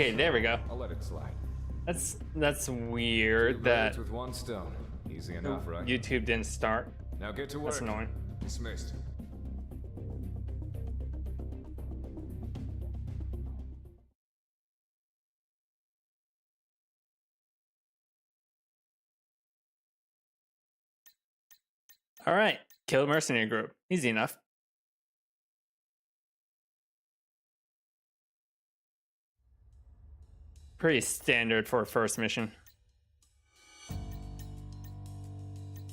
Okay, there we go. I'll let it slide. That's weird Two that birds with one stone. Easy enough, right? YouTube didn't start. Now get to work. That's annoying. Dismissed. All right, kill mercenary group. Easy enough. Pretty standard for a first mission.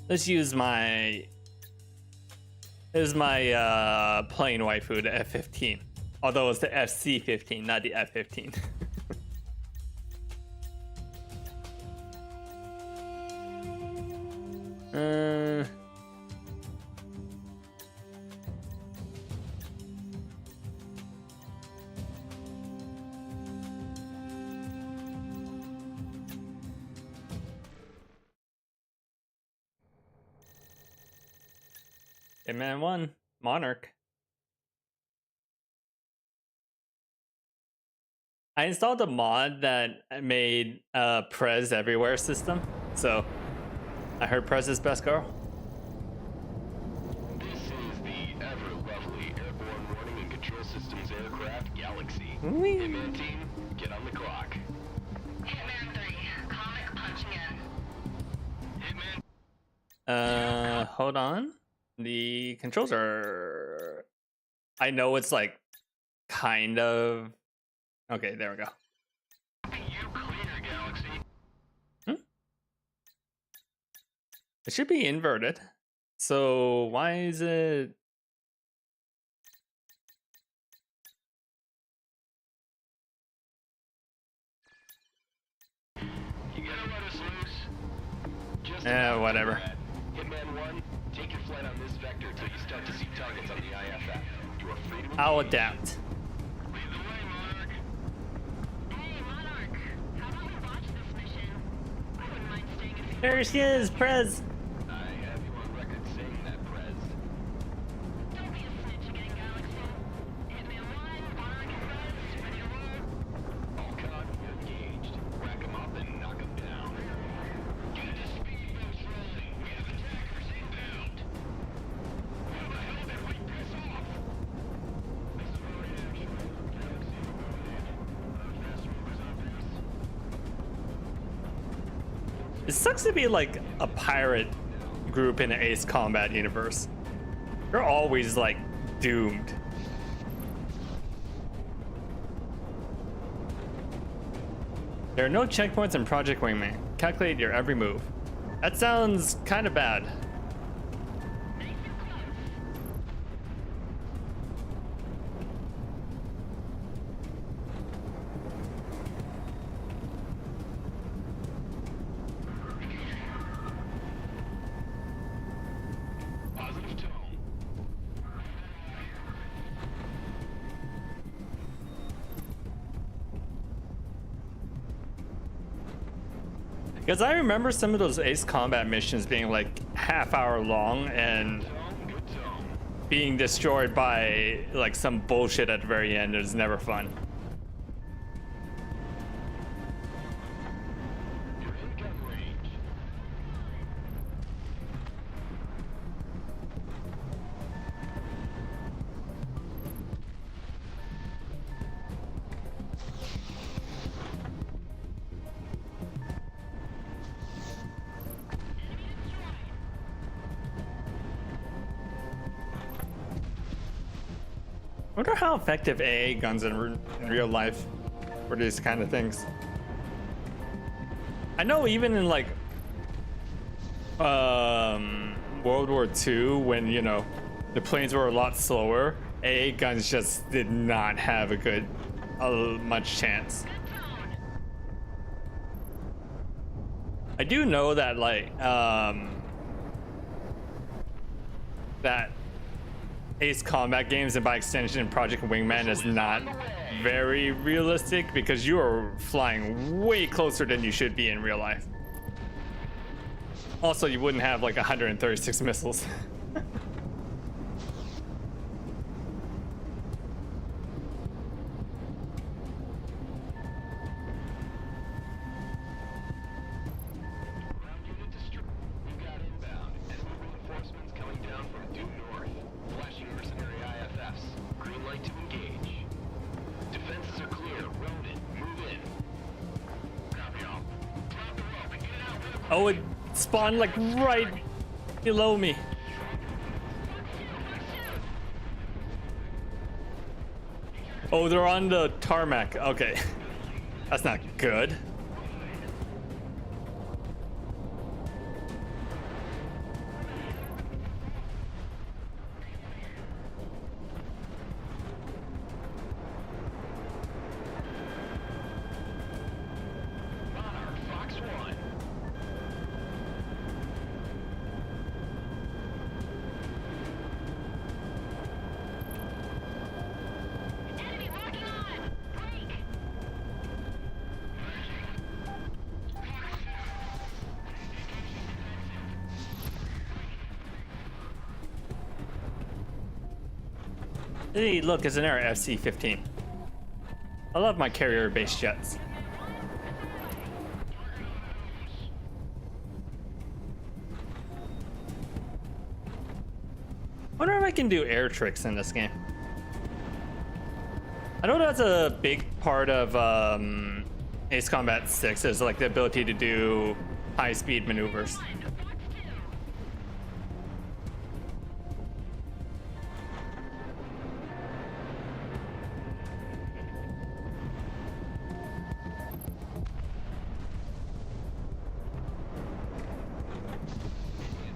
Let's use my plain waifu, the F-15. Although it's the FC-15, not the F-15. Hitman 1, Monarch. I installed a mod that made a Prez everywhere system, so I heard Prez is best girl. This is the ever-lovely Airborne Warning and Control Systems Aircraft Galaxy. Whee! Hitman team, get on the clock. Hitman 3, comic punching in. Hitman. Hold on. The controls are... I know it's like kind of... Okay, there we go. You clear, Galaxy. It should be inverted. So why is it... You gotta let us loose. Just whatever. Hitman 1, take your flight on this vector till you start to see targets on the IFF. You are free to I'll engage. adapt. Lead the way, Monarch. Hey, Monarch, how about we watch this mission? I wouldn't mind staying a few There she is, Prez. I have you on record saying that, Prez. Don't be a snitch again, Galaxy. Hitman 1, Monarch and Prez, ready to roll? All caught, you're engaged. Rack 'em up and knock 'em down. Get the speedboats rolling. We have attackers inbound. Why the hell did we piss off? This is where we action. Galaxy overhead. Fast movers on pace. It sucks to be like a pirate group in the Ace Combat universe. You're always like doomed. There are no checkpoints in Project WIngman. Calculate your every move. That sounds kind of bad. Positive tone. Because I remember some of those Ace Combat missions being like half-hour long and Tone, good tone. being destroyed by like some bullshit at the very end. It was never fun. You're in gun range. I wonder how effective AA guns in real life for these kind of things. I know even in like World War II, when you know the planes were a lot slower, AA guns just did not have much chance. I do know that like that Ace Combat games and by extension Project WIngman is not very realistic because you are flying way closer than you should be in real life. Also, you wouldn't have like 136 missiles. Oh, it spawned like right below me. Oh, they're on the tarmac. Okay. That's not good. Monarch, Fox 1. Enemy locking on! Break! Hey, look, it's an Air FC-15. I love my carrier-based jets. Wonder if I can do air tricks in this game. I know that's a big part of Ace Combat 6 is like the ability to do high-speed maneuvers.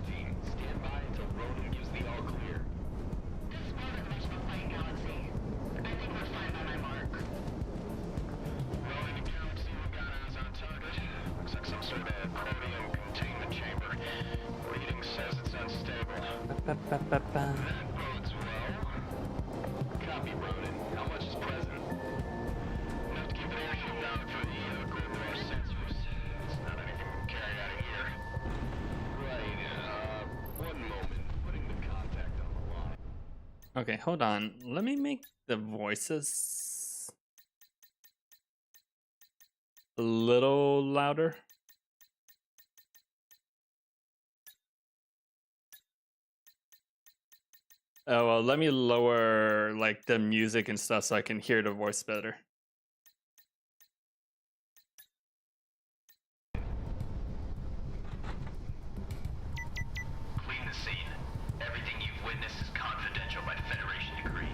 Team, stand by until Ronan gives the all clear. This is part of the mission flight galaxy. I think we're fine by my mark. Ronan and Galaxy, we got eyes on target. Looks like some sort of chromium containment chamber. Reading says it's unstable. That bodes well. Copy, Ronan. How much is present? Enough to keep an airship down for the according to our sensors. It's not anything we can carry out of here. Right, one moment. Putting the contact on the line. Okay, hold on. Let me make the voices a little louder. Oh, well, let me lower like the music and stuff so I can hear the voice better. Clean the scene. Everything you've witnessed is confidential by Federation decree.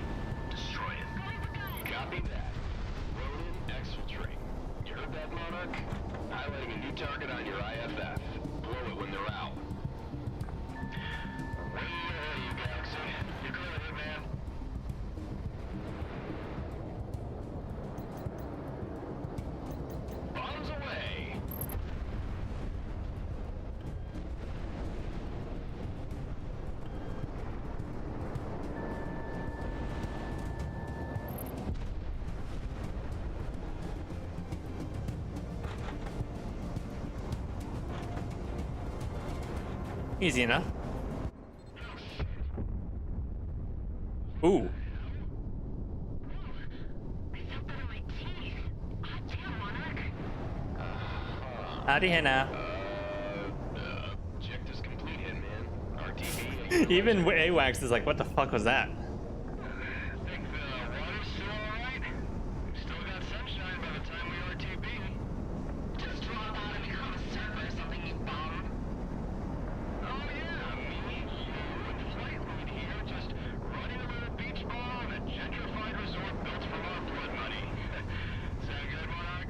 Destroy it. Copy that. Ronan, exfiltrate. You heard that, Monarch? Highlighting a new target on your IFF. Blow it when they're out. Way ahead of you, Galaxy. You're good, man. Bombs away. Easy enough. Ooh. I felt that in my teeth. Hot damn, Monarch. Howdy, Hannah. Objectives complete, Hitman. RTB. Even AWACS is like, what the fuck was that? Think the water's still alright? We've still got sunshine by the time we RTB. Just drop out and become a server or something, you bum. Oh yeah, me, you, and Flight Lead here just running a little beach ball on a gentrified resort built from our blood money. Sound good, Monarch?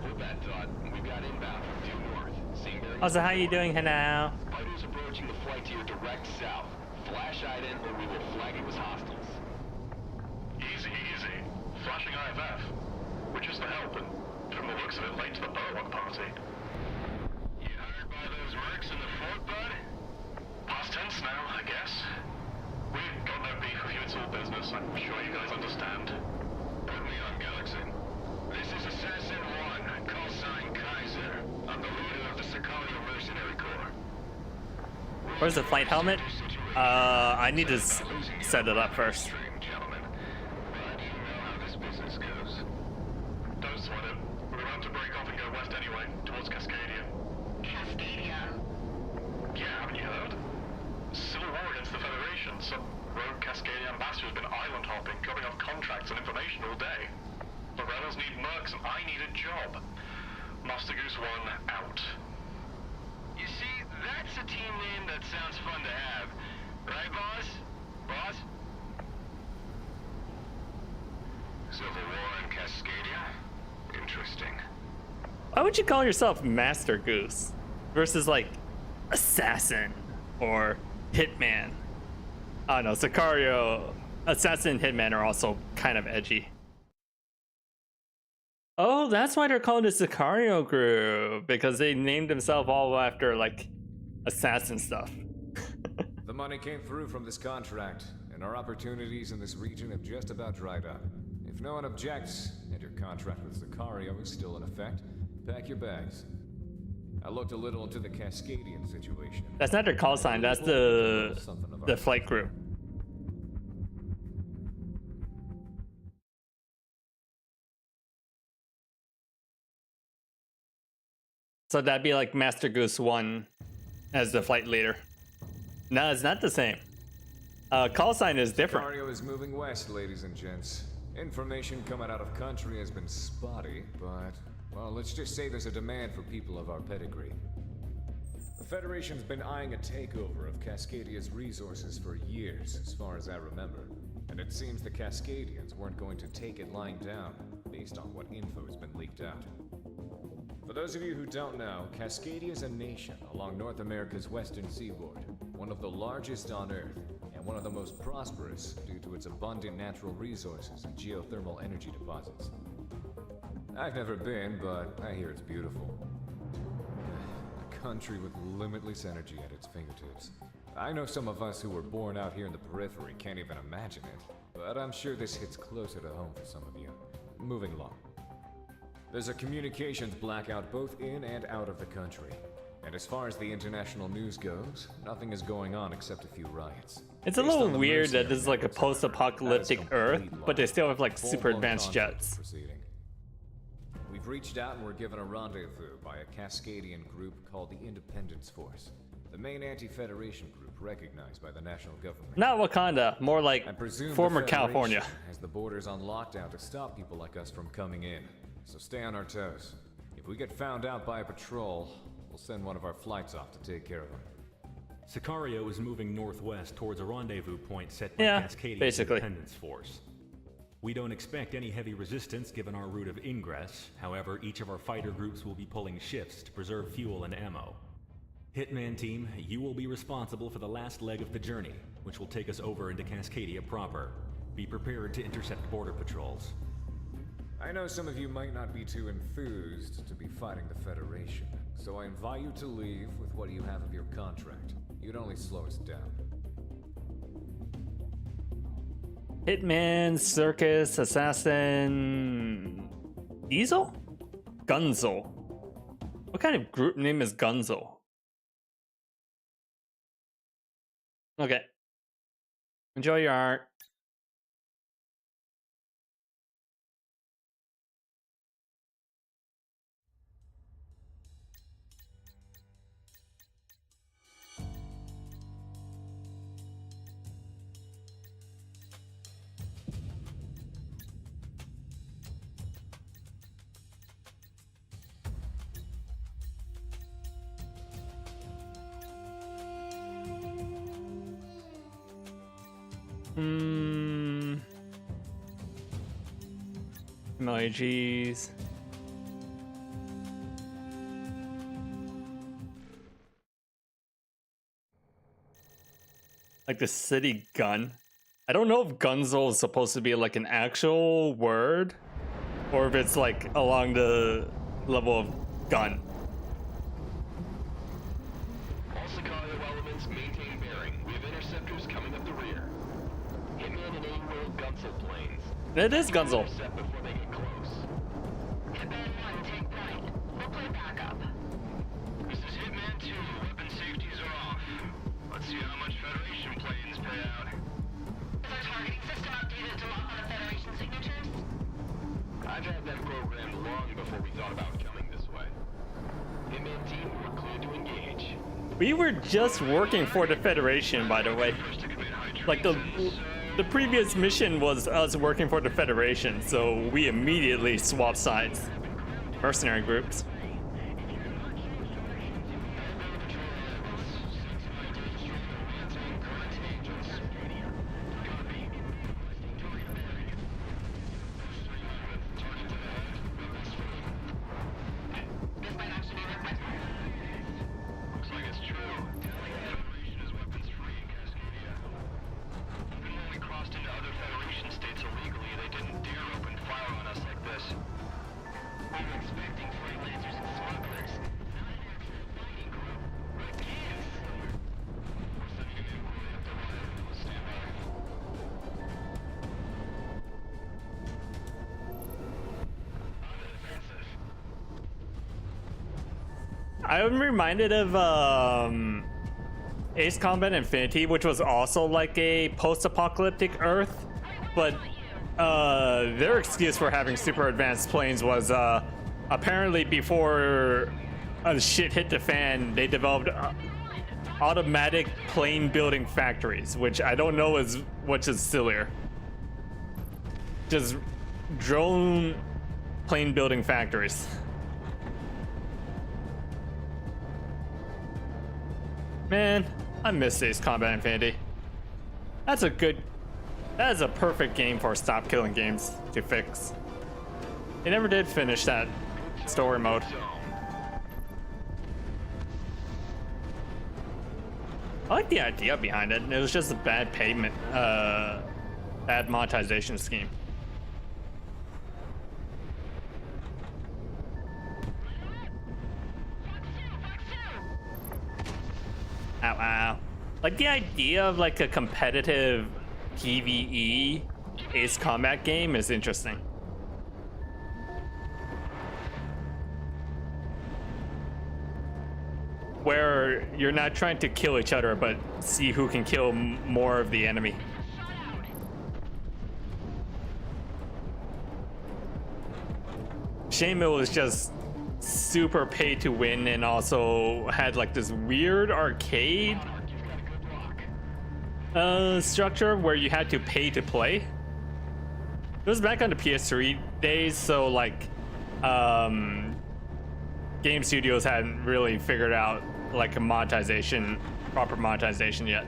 Hold that thought. We've got inbound from due north. Same bearing. Also, how you doing, Hannah? Fighters approaching the flight to your direct south. Flash ident or we will flag it as hostiles. Easy, easy. Flashing IFF. We're just the help, and from the looks of it, late to the Burlock party. You hired by those mercs in the fort, bud? Past tense now, I guess. We've got no beef with you, it's all business. I'm sure you guys understand. Put me on, Galaxy. This is Assassin 1, call sign Kaiser. I'm the leader of the Sicario Mercenary Corps. Where's the flight helmet? I need to set it up first. Gentlemen, but you know how this business goes. Don't sweat it. We're about to break off and go west anyway, towards Cascadia. Cascadia. Yeah, haven't you heard? Civil war against the Federation. Some rogue Cascadia ambassador has been island hopping, dropping off contracts and information all day. The rebels need mercs and I need a job. Master Goose 1 out. That's a team name that sounds fun to have. Right, boss? Boss? Civil War in Cascadia? Interesting. Why would you call yourself Master Goose versus like Assassin or Hitman? I don't know, Sicario, Assassin and Hitman are also kind of edgy. Oh, that's why they're called the Sicario group, because they named themselves all after like assassin stuff. The money came through from this contract, and our opportunities in this region have just about dried up. If no one objects, and your contract with Sicario is still in effect, pack your bags. I looked a little into the Cascadian situation. That's not their call sign, that's the flight crew. So that'd be like Master Goose 1 as the flight leader. No, it's not the same. Call sign is different. Sicario is moving west, ladies and gents. Information coming out of country has been spotty, but, well, let's just say there's a demand for people of our pedigree. The Federation's been eyeing a takeover of Cascadia's resources for years, as far as I remember. And it seems the Cascadians weren't going to take it lying down, based on what info has been leaked out. For those of you who don't know, Cascadia is a nation along North America's western seaboard, one of the largest on Earth, and one of the most prosperous due to its abundant natural resources and geothermal energy deposits. I've never been, but I hear it's beautiful. A country with limitless energy at its fingertips. I know some of us who were born out here in the periphery can't even imagine it, but I'm sure this hits closer to home for some of you. Moving along. There's a communications blackout both in and out of the country. And as far as the international news goes, nothing is going on except a few riots. It's a Based little on the weird that mercenary this is like a reports, however, post-apocalyptic that is Earth, complete but they lie. still have like super Full-blown advanced conflict jets. proceeding. We've reached out and were given a rendezvous by a Cascadian group called the Independence Force, the main anti-Federation group recognized by the national government. Not Wakanda, more like I presume former the Federation California. has the borders on lockdown to stop people like us from coming in, so stay on our toes. If we get found out by a patrol, we'll send one of our flights off to take care of them. Sicario is moving northwest towards a rendezvous point set by Yeah, Cascadian basically. Independence Force. We don't expect any heavy resistance given our route of ingress. However, each of our fighter groups will be pulling shifts to preserve fuel and ammo. Hitman team, you will be responsible for the last leg of the journey, which will take us over into Cascadia proper. Be prepared to intercept border patrols. I know some of you might not be too enthused to be fighting the Federation, so I invite you to leave with what you have of your contract. You'd only slow us down. Hitman, Circus, Assassin... Diesel? Gunzel. What kind of group name is Gunzel? Okay. Enjoy your art. Emojis. Like the city gun. I don't know if Gunzel is supposed to be like an actual word or if it's like along the level of gun. All Sicario elements maintain bearing. We have interceptors coming up the rear. Hitman and A-World Gunzel planes. It is Gunzel. Intercept before they get close. Hitman 1, take point. We'll play backup. This is Hitman 2. Weapon safeties are off. Let's see how much Federation planes pay out. Is our targeting system updated to lock on the Federation signatures? I've had that programmed long before we thought about coming this way. Hitman team, we're clear to engage. We were just working for the Federation, by the way. First to commit high Like the previous mission was us working for the Federation, so we immediately swapped sides. Mercenary groups. I'm reminded of Ace Combat Infinity, which was also like a post-apocalyptic Earth, but their excuse for having super advanced planes was apparently before shit hit the fan, they developed automatic plane building factories, which I don't know is which is sillier. Just drone plane building factories. Man, I miss Ace Combat Infinity. That is a perfect game for stop killing games to fix. They never did finish that story mode. I like the idea behind it. It was just a bad payment, bad monetization scheme. Ow, ow. Like the idea of like a competitive PvE Ace Combat game is interesting. Where you're not trying to kill each other, but see who can kill more of the enemy. Shame it was just super pay to win and also had like this weird arcade structure where you had to pay to play. It was back on the PS3 days, so like game studios hadn't really figured out like a monetization, proper monetization yet.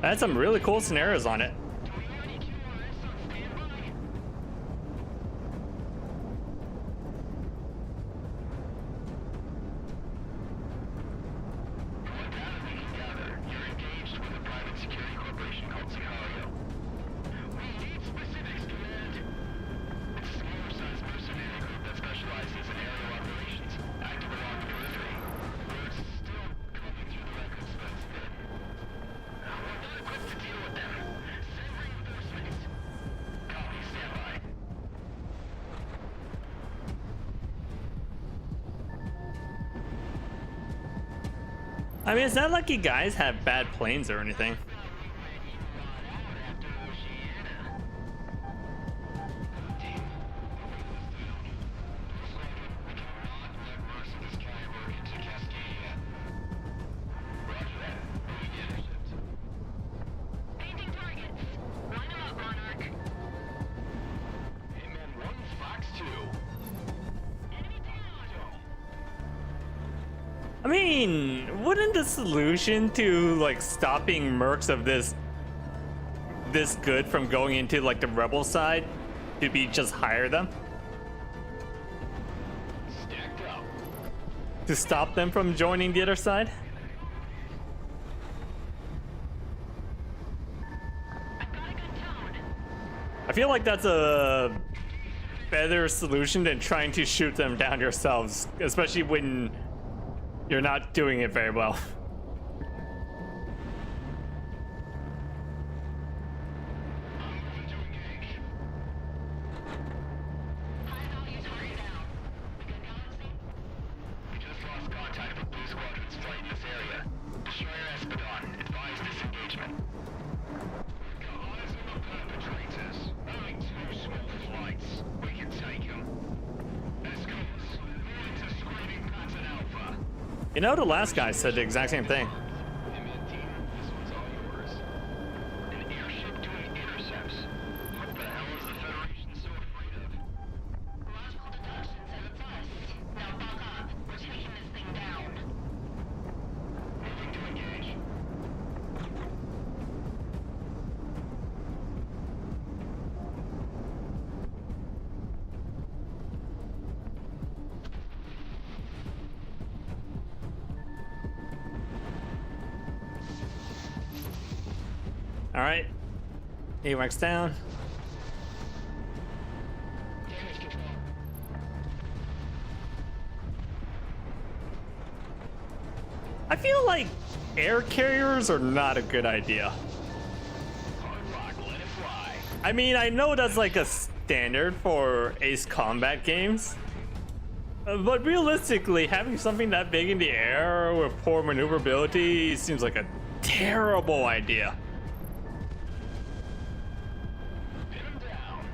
I had some really cool scenarios on it. I mean, it's not like you guys have bad planes or anything. Painting targets. Line them up, Monarch. Hitman 1, Fox 2. Enemy down. I mean, wouldn't the solution to like stopping mercs of this good from going into like the rebel side to be just hire them? Stacked up. To stop them from joining the other side? I've got a good tone. I feel like that's a better solution than trying to shoot them down yourselves, especially when you're not doing it very well. High value target down. We got Galaxy? We just lost contact with Blue Squadron's flight in this area. Destroyer Espadon, advise disengagement. We've got eyes on the perpetrators. Only 2 small flights. We can take them. Escorts, moving to screening pattern Alpha. You know, the last guy said the exact same thing. Hitman team, this one's all yours. An airship doing intercepts. What the hell is the Federation so afraid of? Logical deduction says it's us. Now buck up. We're taking this thing down. Moving to engage. All right, AWACS down. Damage control. I feel like air carriers are not a good idea. Hard rock, let it fly. I mean, I know that's like a standard for Ace Combat games, but realistically, having something that big in the air with poor maneuverability seems like a terrible idea. Pin him down.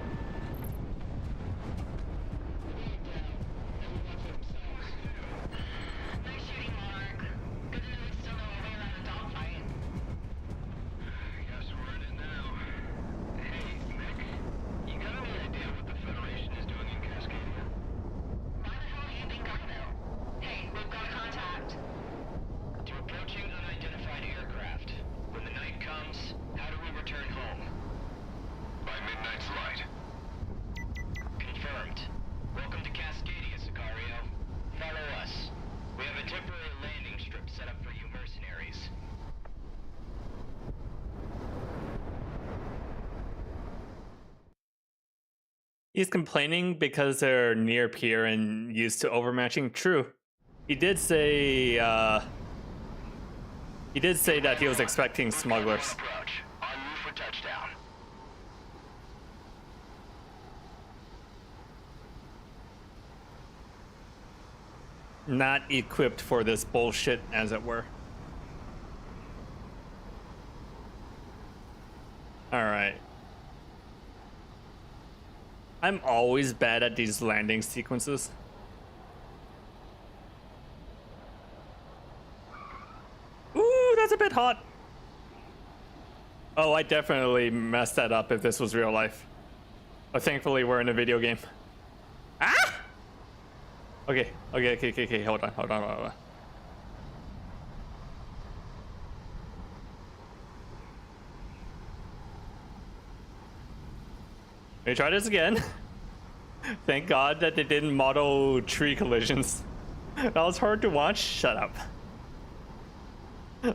Nice shooting, Monarch. Good to know we still know our way around a dogfight. Guess we're in it now. Hey, Nick. You got any idea what the Federation is doing in Cascadia? Why the hell are you being Garfield? Hey, we've got a contact. To approaching unidentified aircraft. When the night comes, how do we return home? By midnight's light. Confirmed. Welcome to Cascadia, Sicario. Follow us. We have a temporary landing strip set up for you mercenaries. He's complaining because they're near peer and used to overmatching. True. He did say that he was expecting smugglers. Approach. En route for touchdown. Not equipped for this bullshit, as it were. Alright. I'm always bad at these landing sequences. Ooh, that's a bit hot. Oh, I definitely messed that up if this was real life. But thankfully, we're in a video game. Ah! Okay, hold on. Let me try this again. Thank God that they didn't model tree collisions. That was hard to watch. Shut up.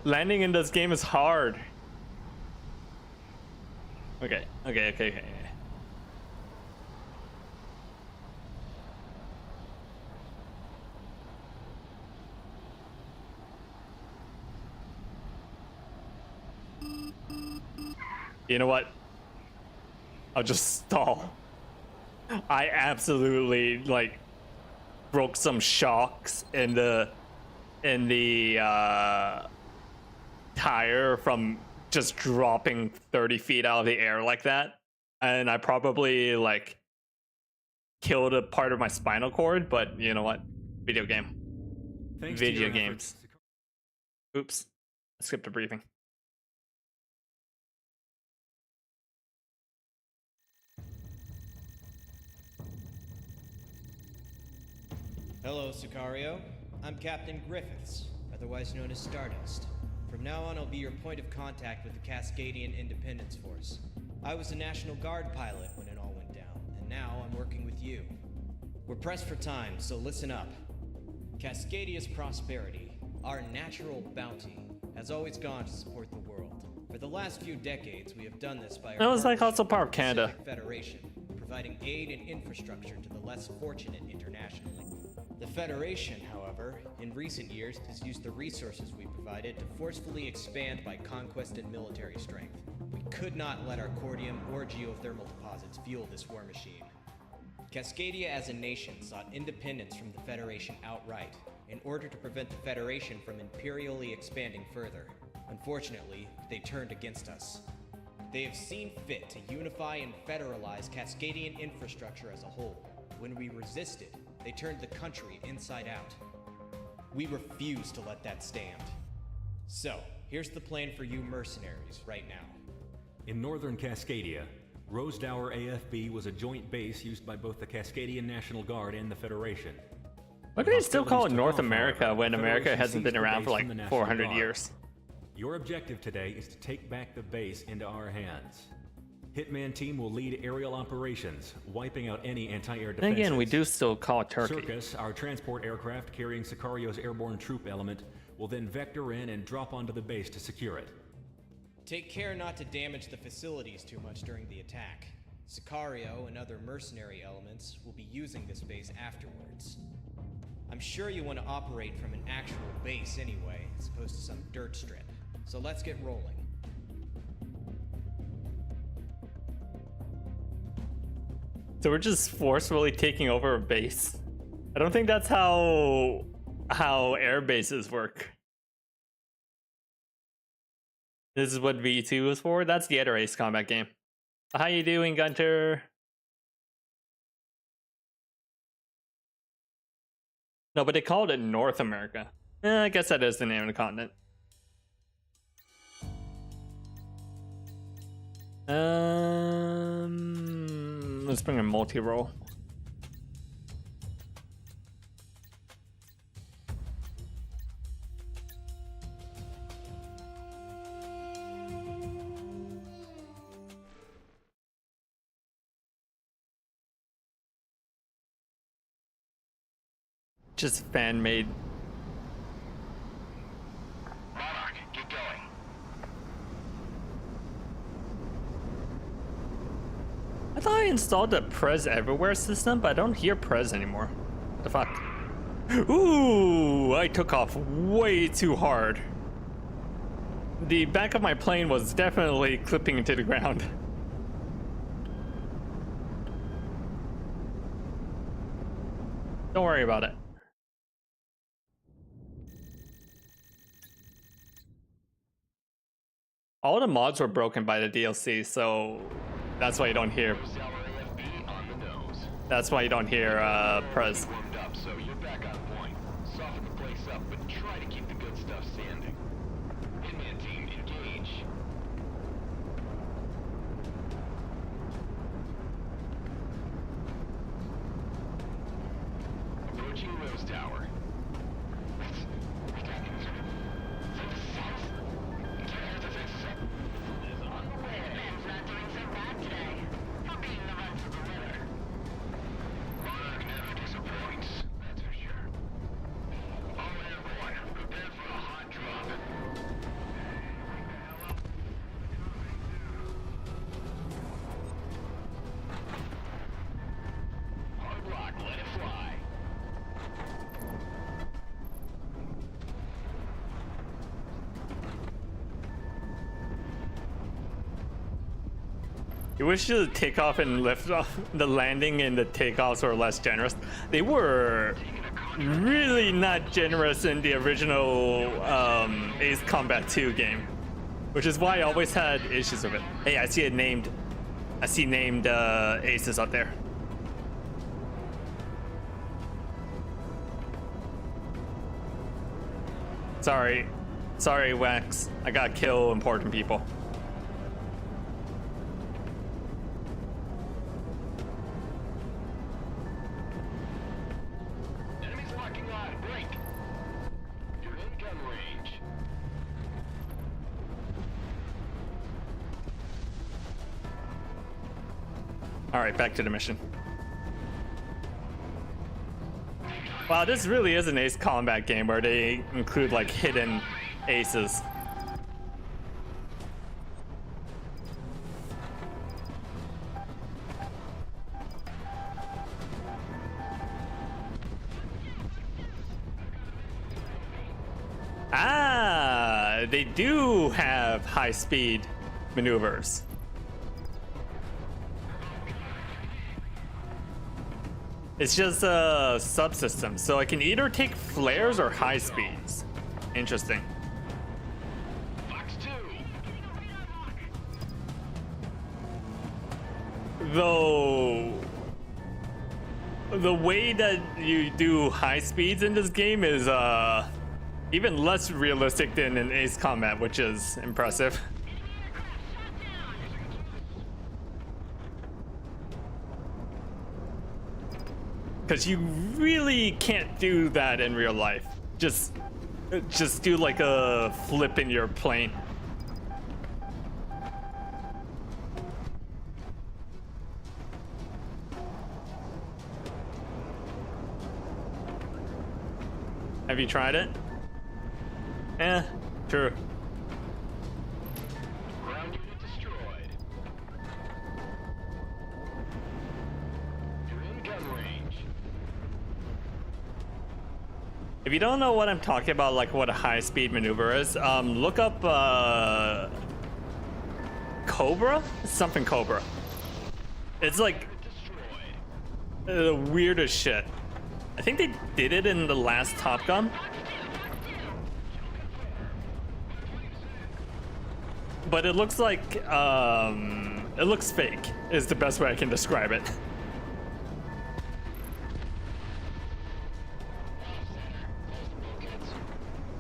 Landing in this game is hard. Okay. You know what? I'll just stall. I absolutely like broke some shocks in the tire from just dropping 30 feet out of the air like that, and I probably like killed a part of my spinal cord. But you know what? Video game. Thanks to Video your games. efforts, Oops. I skipped a briefing. Hello, Sicario. I'm Captain Griffiths, otherwise known as Stardust. From now on, I'll be your point of contact with the Cascadian Independence Force. I was a National Guard pilot when it all went down, and now I'm working with you. We're pressed for time, so listen up. Cascadia's prosperity, our natural bounty, has always gone to support the world. For the last few decades, we have done this by our That was like also partnership part of with the Canada. Pacific Federation, providing aid and infrastructure to the less fortunate internationally. The Federation, however, in recent years has used the resources we provided to forcefully expand by conquest and military strength. We could not let our cordium or geothermal deposits fuel this war machine. Cascadia as a nation sought independence from the Federation outright, in order to prevent the Federation from imperially expanding further. Unfortunately, they turned against us. They have seen fit to unify and federalize Cascadian infrastructure as a whole. When we resisted, they turned the country inside out. We refuse to let that stand. So, here's the plan for you mercenaries right now. In northern Cascadia, Rosedower AFB was a joint base used by both the Cascadian National Guard and the Federation. Why do they still call it Hostilities North took off, America however, when the America Federation hasn't been seized the around base for from the like National 400 Guard. years? Your objective today is to take back the base into our hands. Hitman team will lead aerial operations, wiping out any anti-air And defenses. again, we do still call it Turkey. Circus, our transport aircraft carrying Sicario's airborne troop element, will then vector in and drop onto the base to secure it. Take care not to damage the facilities too much during the attack. Sicario and other mercenary elements will be using this base afterwards. I'm sure you want to operate from an actual base anyway, as opposed to some dirt strip. So let's get rolling. So we're just forcefully taking over a base. I don't think that's how air bases work. This is what V2 is for. That's the other Ace Combat game. How you doing, Gunter? No, but they called it North America. I guess that is the name of the continent. Let's bring a multi-roll. Just fan-made. Monarch, get going. I thought I installed the Prez everywhere system, but I don't hear Prez anymore. What the fuck? Ooh, I took off way too hard. The back of my plane was definitely clipping into the ground. Don't worry about it. All the mods were broken by the DLC, so that's why you don't hear. AFB on the nose. That's why you don't hear Prez. Warmed up, so you're back on point. Soften the place up, but try to keep the good stuff standing. Hitman team, engage. Approaching Rose Tower. Hitman's not doing so bad today. For being the run for the litter. Monarch never disappoints, that's for sure. All airborne, prepare for a hot drop. Hard lock, let it fly. You wish the takeoff and lift off, the landing and the takeoffs were less generous. They were really not generous in the original Ace Combat 2 game, which is why I always had issues with it. Hey, I see it named. I see named aces up there. Sorry, Wax. I gotta kill important people. Enemies locking on, break. You're in gun range. All right, back to the mission. Wow, this really is an Ace Combat game where they include like hidden aces. Ah, they do have high-speed maneuvers. It's just a subsystem, so I can either take flares or high speeds. Interesting. Fox 2. Though the way that you do high speeds in this game is even less realistic than in Ace Combat, which is impressive. Because you really can't do that in real life. Just do like a flip in your plane. Have you tried it? Eh, true. Ground unit destroyed. You're in gun range. If you don't know what I'm talking about, like what a high-speed maneuver is, look up Cobra? Something Cobra. It's like the weirdest shit. I think they did it in the last Top Gun. But it looks like, it looks fake, is the best way I can describe it.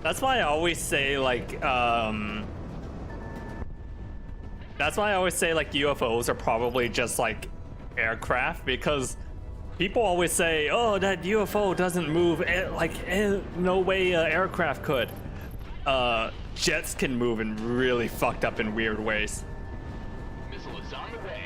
That's why I always say like, that's why I always say like UFOs are probably just like aircraft, because people always say, oh, that UFO doesn't move, no way aircraft could. Jets can move in really fucked up and weird ways. Missile is on the way.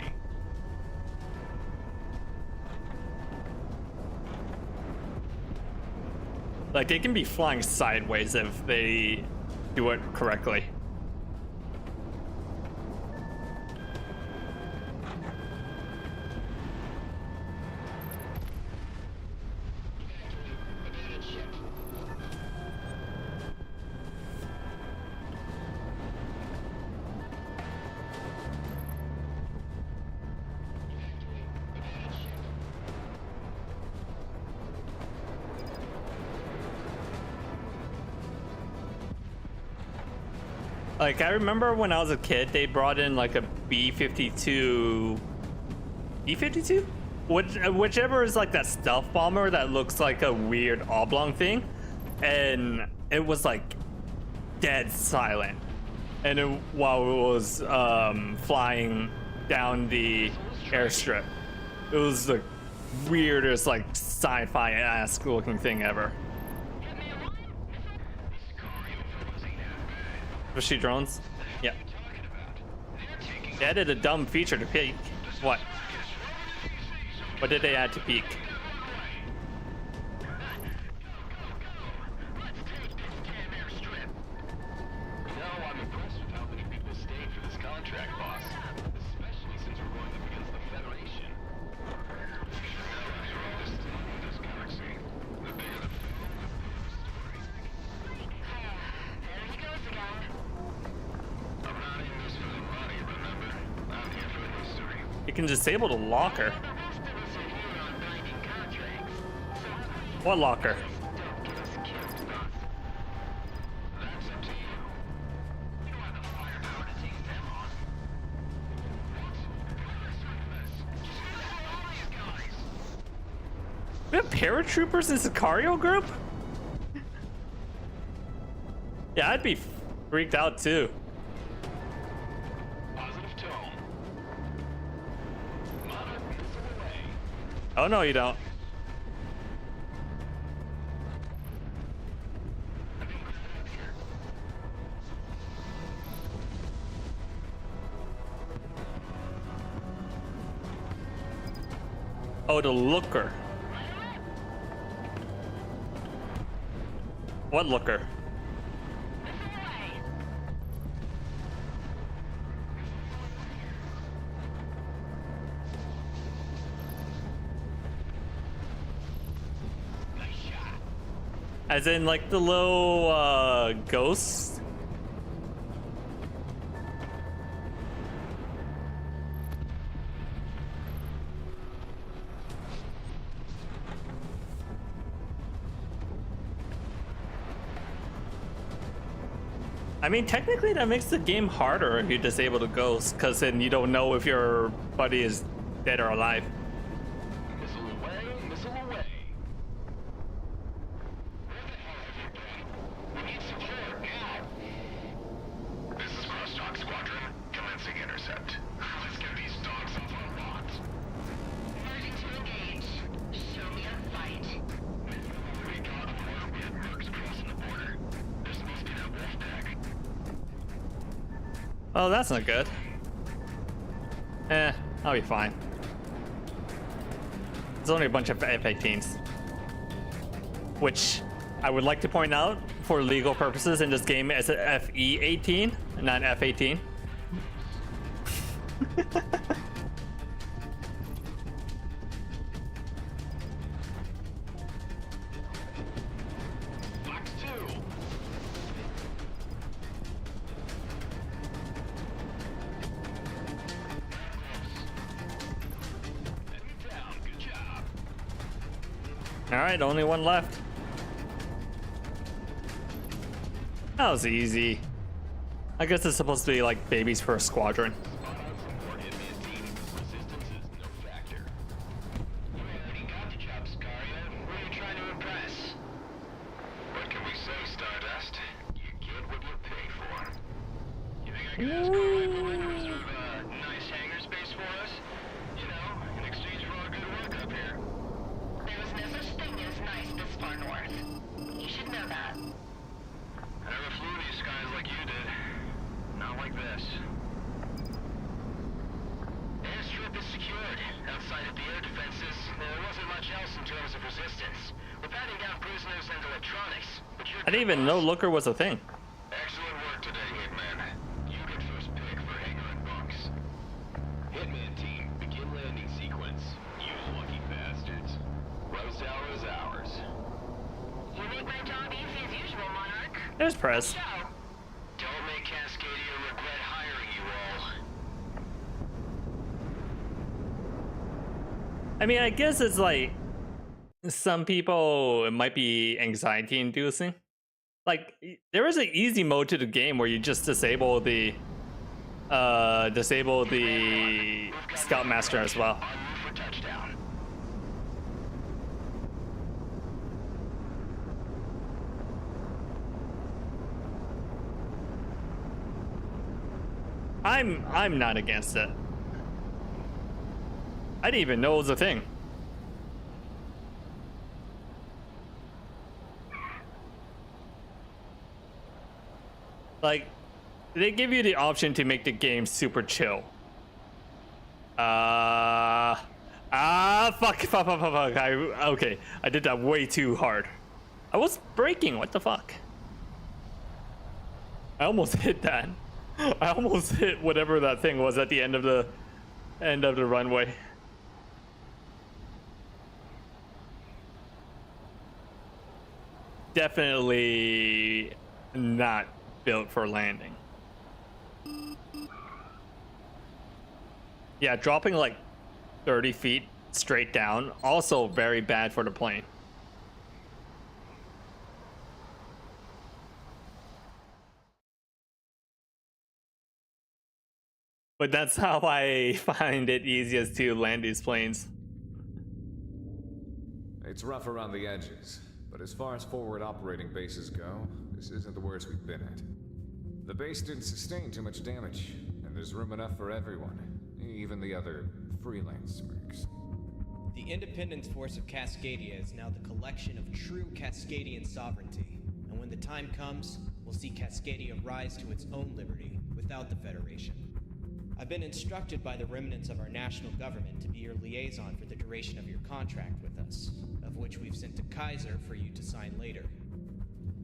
Like they can be flying sideways if they do it correctly. Like, I remember when I was a kid, they brought in like a B-52... B-52? Whichever is like that stealth bomber that looks like a weird oblong thing. And it was like dead silent. And while it was flying down the airstrip. It was the weirdest like sci-fi-esque looking thing ever. Especially drones? Yeah. They added a dumb feature to peek. What? What did they add to peek? I'm impressed with how many people stayed for this contract, boss. Especially since we're going up against the Federation. There he goes again. I'm not in this for the money, remember? I'm here for the history. You can disable the locker. The rest of us are here on binding contracts. So please What locker? don't get us killed, boss. That's up to you. You don't have the firepower to take them on. What? What's this? Just who the hell are these guys? We have paratroopers in Sicario group? Yeah, I'd be freaked out too. Positive tone. Monarch missile away. Oh no, you don't. Oh, the looker. What looker? Nice shot. As in like the little ghost? I mean, technically that makes the game harder if you disable the ghost, because then you don't know if your buddy is dead or alive. Missile away, missile away. Where the hell have you been? We need support now. This is Crosstalk Squadron, commencing intercept. Let's get these dogs off our lots. Emerging to engage. Show me a fight. We got word we had mercs crossing the border. They're supposed to be that wolf pack. Oh, that's not good. I'll be fine. It's only a bunch of F-18s. Which I would like to point out, for legal purposes in this game, it's an FE-18, not F-18. All right, only one left. That was easy. I guess it's supposed to be like babies for a squadron. Spot on support, Hitman team. Resistance is no factor. You already got the job, Sicario. Who are you trying to impress? What can we say, Stardust? You get what you pay for. You think I could ask our rifleman to reserve a nice hangar space for us? You know, in exchange for our good work up here. There was no such thing as nice this far north. You should know that. I never flew these skies like you did. Not like this. Airstrip is secured. Outside of the air defenses, there wasn't much else in terms of resistance. We're patting down prisoners and electronics, but you're I didn't even know Looker was a thing. excellent work today, Hitman. You get first pick for hangar and bunks. Hitman team, begin landing sequence. You lucky bastards. Rose Tower is ours. You make my job easy as usual, Monarch. There's Prez. Show. Don't make Cascadia regret hiring you all. I mean, I guess it's like some people it might be anxiety inducing. Like there is an easy mode to the game where you just disable the Scoutmaster as well. On you for touchdown. I'm not against it. I didn't even know it was a thing. Like, they give you the option to make the game super chill. Fuck. Okay, I did that way too hard. I was braking, what the fuck? I almost hit that. I almost hit whatever that thing was at the end of the runway. Definitely not built for landing. Yeah, dropping like 30 feet straight down, also very bad for the plane. But that's how I find it easiest to land these planes. It's rough around the edges, but as far as forward operating bases go, this isn't the worst we've been at. The base didn't sustain too much damage, and there's room enough for everyone, even the other freelance mercs. The Independence Force of Cascadia is now the collection of true Cascadian sovereignty, and when the time comes, we'll see Cascadia rise to its own liberty without the Federation. I've been instructed by the remnants of our national government to be your liaison for the duration of your contract with us, of which we've sent to Kaiser for you to sign later.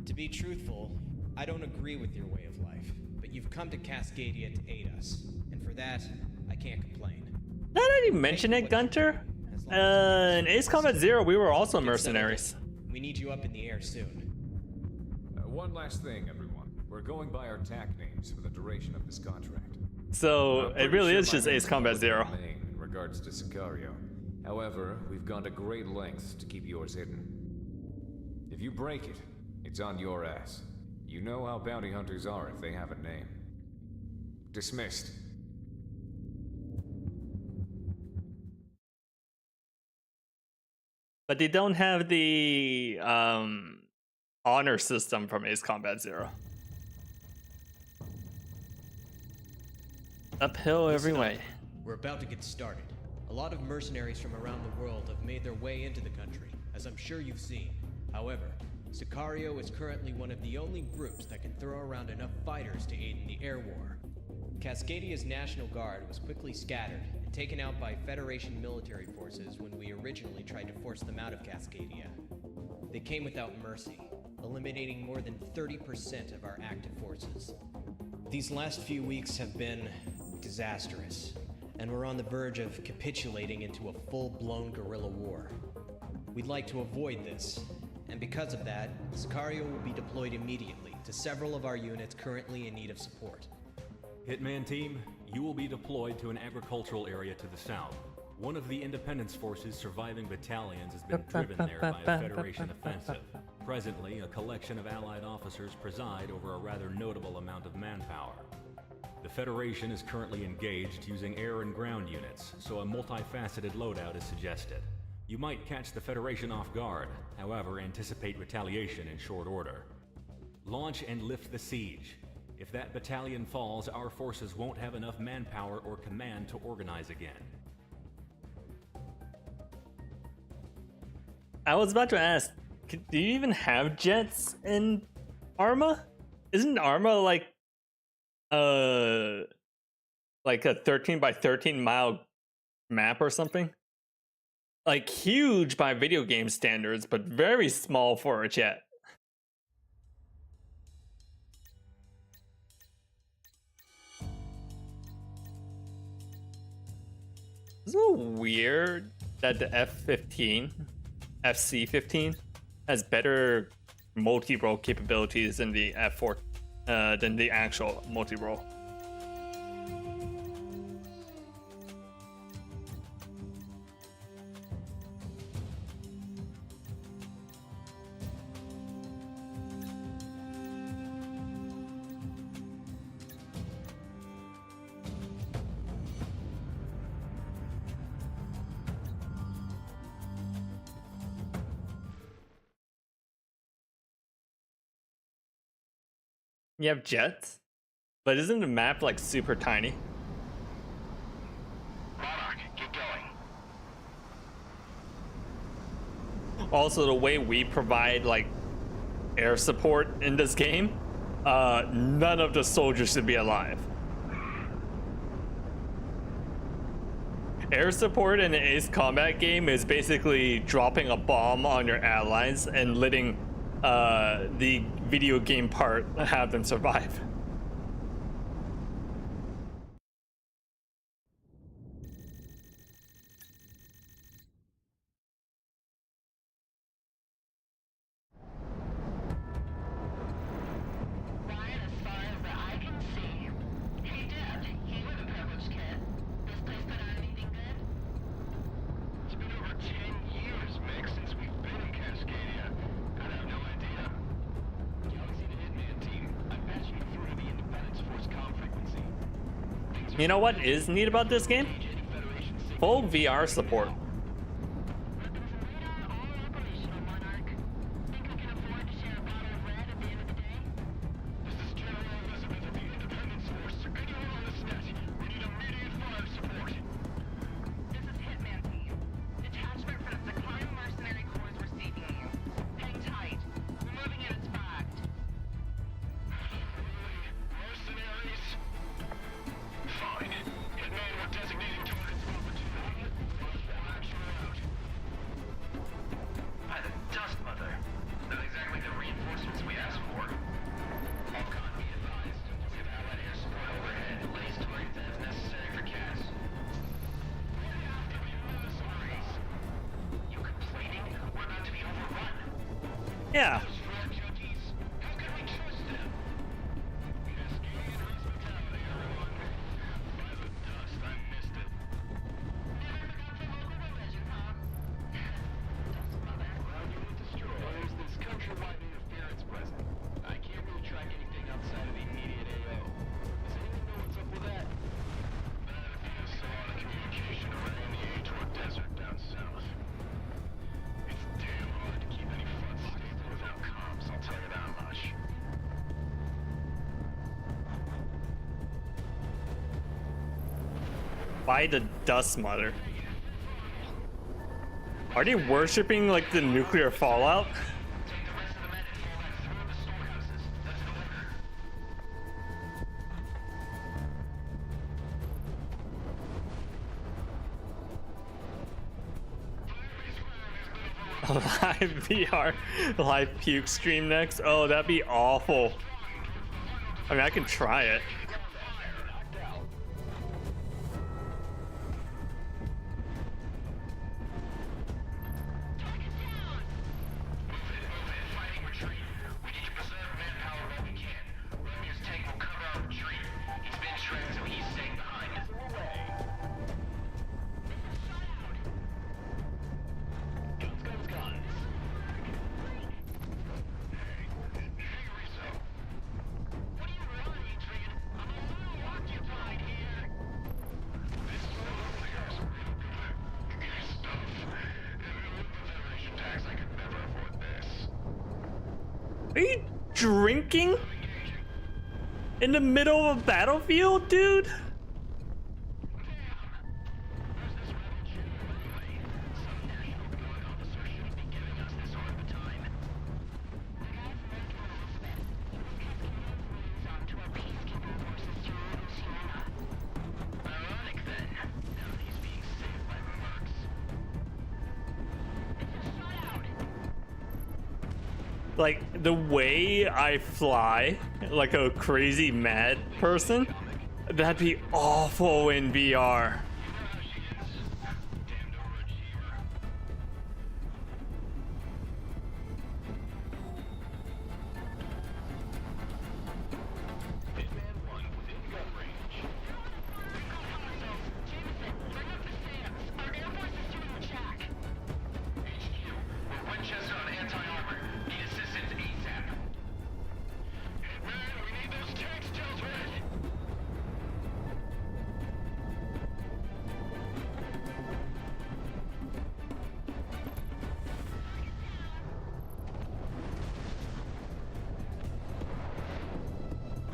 To be truthful, I don't agree with your way of life, but you've come to Cascadia to aid us, and for that, I can't complain. Did I already mention it, Gunter? In Ace Combat Zero, we were also mercenaries. We need you up in the air soon. One last thing, everyone. We're going by our TAC names for the duration of this contract. So it really is just Ace Combat Zero. In regards to Sicario. However, we've gone to great lengths to keep yours hidden. If you break it, it's on your ass. You know how bounty hunters are if they have a name. Dismissed. But they don't have the honor system from Ace Combat Zero. Uphill every way. We're about to get started. A lot of mercenaries from around the world have made their way into the country, as I'm sure you've seen. However, Sicario is currently one of the only groups that can throw around enough fighters to aid in the air war. Cascadia's National Guard was quickly scattered and taken out by Federation military forces when we originally tried to force them out of Cascadia. They came without mercy, eliminating more than 30% of our active forces. These last few weeks have been disastrous, and we're on the verge of capitulating into a full-blown guerrilla war. We'd like to avoid this, and because of that, Sicario will be deployed immediately to several of our units currently in need of support. Hitman team, you will be deployed to an agricultural area to the south. One of the Independence Force's surviving battalions has been driven there by a Federation offensive. Presently, a collection of Allied officers preside over a rather notable amount of manpower. The Federation is currently engaged using air and ground units, so a multifaceted loadout is suggested. You might catch the Federation off guard, however, anticipate retaliation in short order. Launch and lift the siege. If that battalion falls, our forces won't have enough manpower or command to organize again. I was about to ask, do you even have jets in Arma? Isn't Arma like a 13 by 13 mile map or something? Like huge by video game standards, but very small for a jet. It's a little weird that the F-15, FC-15, has better multi-role capabilities than the F-4, than the actual multi-role. You have jets? But isn't the map like super tiny? Monarch, get going. Also, the way we provide like air support in this game, none of the soldiers should be alive. Air support in an Ace Combat game is basically dropping a bomb on your allies and letting the video game part have them survive. Right as far as the eye can see. Hey, Dad, you were the privileged kid. This place put on anything good? It's been over 10 years, Mick, since we've been in Cascadia. I have no idea. Galaxy to Hitman team. I'm patching you through to the Independence Force comm frequency. You know what is neat about this game? Full VR support. Weapons and radar all operational, Monarch. Think we can afford to share a bottle of red at the end of the day? This is General Elizabeth of the Independence Force. Anyone on this net? We need immediate fire support. This is Hitman team. Detachment from the Climb Mercenary Corps is receiving you. Hang tight. We're moving in as fact. Mercenaries? Fine. Hitman, we're designating targets of opportunity. Action out. By the Dust Mother. Not exactly the reinforcements we asked for. Falcon, be advised. We have allied air support overhead. Lace targets as necessary for CAS. You complaining? We're about to be overrun. Yeah. Those frog junkies. How can we trust them? Cascadian hospitality, everyone. By the dust, I missed it. Never forgot the local religion, huh? Dust Mother. Ground unit destroyed. There's this countrywide interference present. I can't really track anything outside of the immediate AO. Does anyone know what's up with that? There's a lot of communication around the Ator Desert down south. It's damn hard to keep any front stable without comms, I'll tell you that much. By the Dust Mother. Are they worshipping like the nuclear fallout? Take the rest of the men and fall back through the storehouses. That's the order. Live VR, live puke stream next. Oh, that'd be awful. I mean, I can try it. Fighting retreat. We need to preserve manpower while we can. Romeo's tank will cover our retreat. He's been tracked, so he's staying behind. This is Shut Are you drinking in the middle of a battlefield, dude? Like, the way I fly like a crazy mad person, that'd be awful in VR.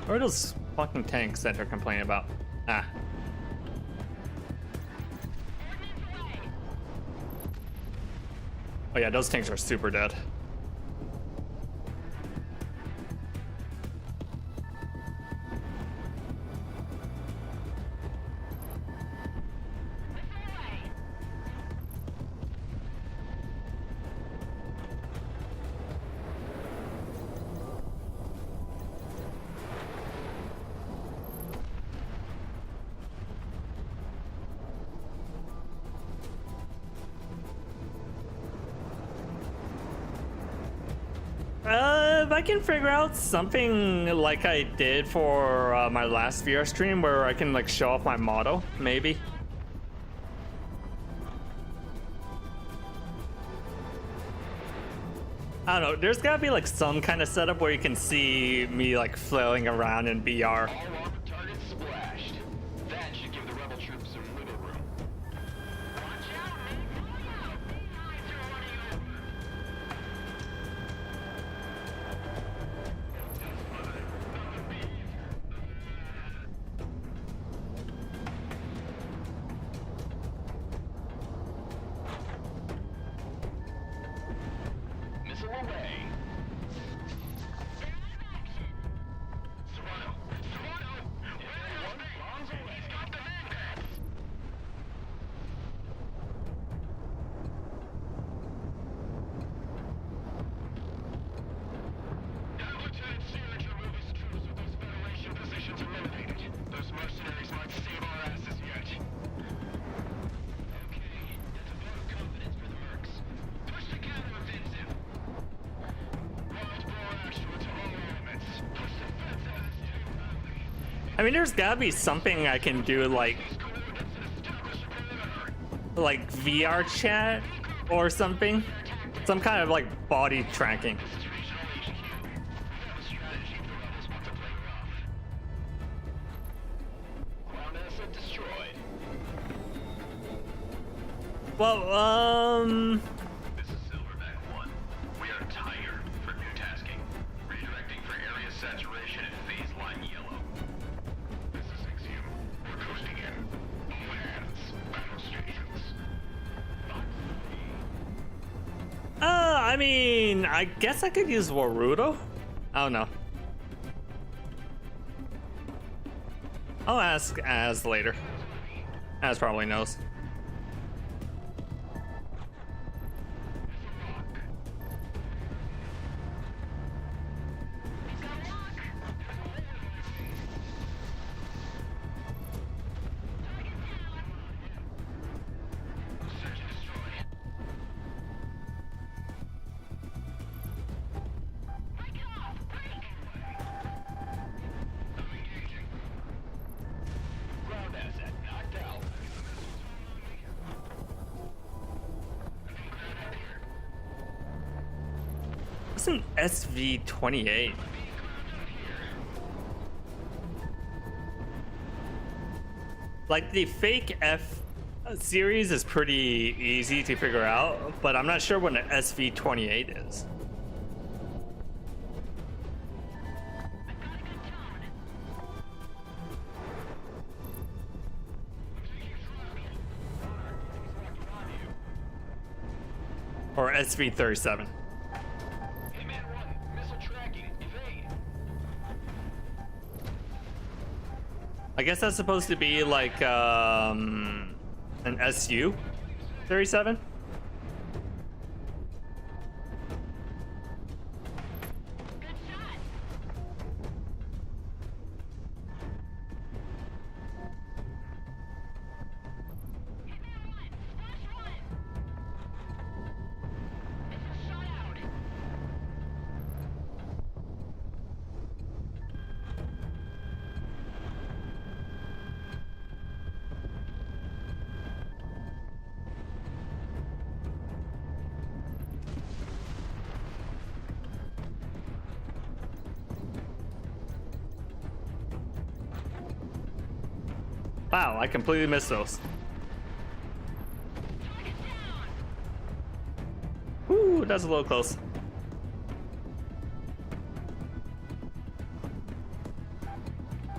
Or those fucking tanks that they're complaining about. Ah. Oh yeah, those tanks are super dead. If I can figure out something like I did for my last VR stream where I can like show off my model, maybe. I don't know, there's gotta be like some kind of setup where you can see me like flailing around in VR. All armored targets splashed. That should give the rebel troops some wiggle room. Watch out, man. Eyes are running over. Missile away. Serrano! Serrano! Where bombs away. He's got the man pads. Have Lieutenant Search remove his troops with those Federation positions eliminated. Those mercenaries might save our asses yet. Okay, that's a vote of confidence for the mercs. Push the counter-offensive. Roll extra to all elements. Push the fence out of this too. I mean, there's gotta be something I can do like VR chat or something. Some kind of like body tracking. Ground asset destroyed. Well, This is Silverback 1. We are tired for new tasking. Redirecting for area saturation at phase line yellow. This is Exhume. We're coasting in. All hands. Battle stations. I mean, I guess I could use Warudo. I don't know. I'll ask Az later. Az probably knows. Search and destroy. Break it off. Break. Engaging. Ground asset knocked out. What's an SV-28? Like the fake F series is pretty easy to figure out, but I'm not sure what an SV-28 is. Or SV-37. Hitman 1, missile tracking, evade. I guess that's supposed to be like an SU-37? Good shot. Hitman 1, splash 1. Missile shot out. Wow, I completely missed those. Target down. Ooh, that's a little close.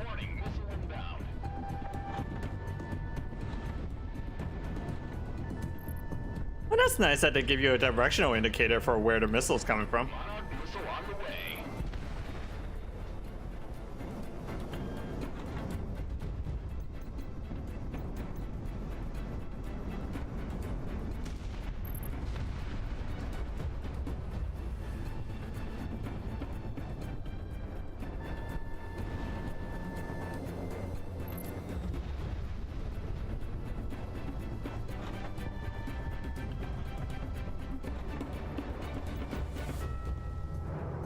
Warning, missile inbound. Well, that's nice that they give you a directional indicator for where the missile's coming from. Monarch missile on the way.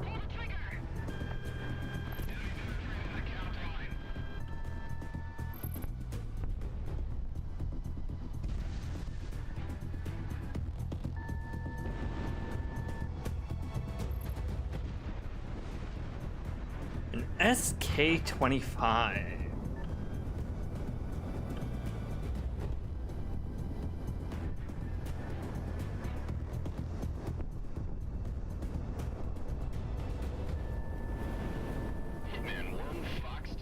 Pull the trigger. The count line. An SK-25. Hitman 1, Fox 2.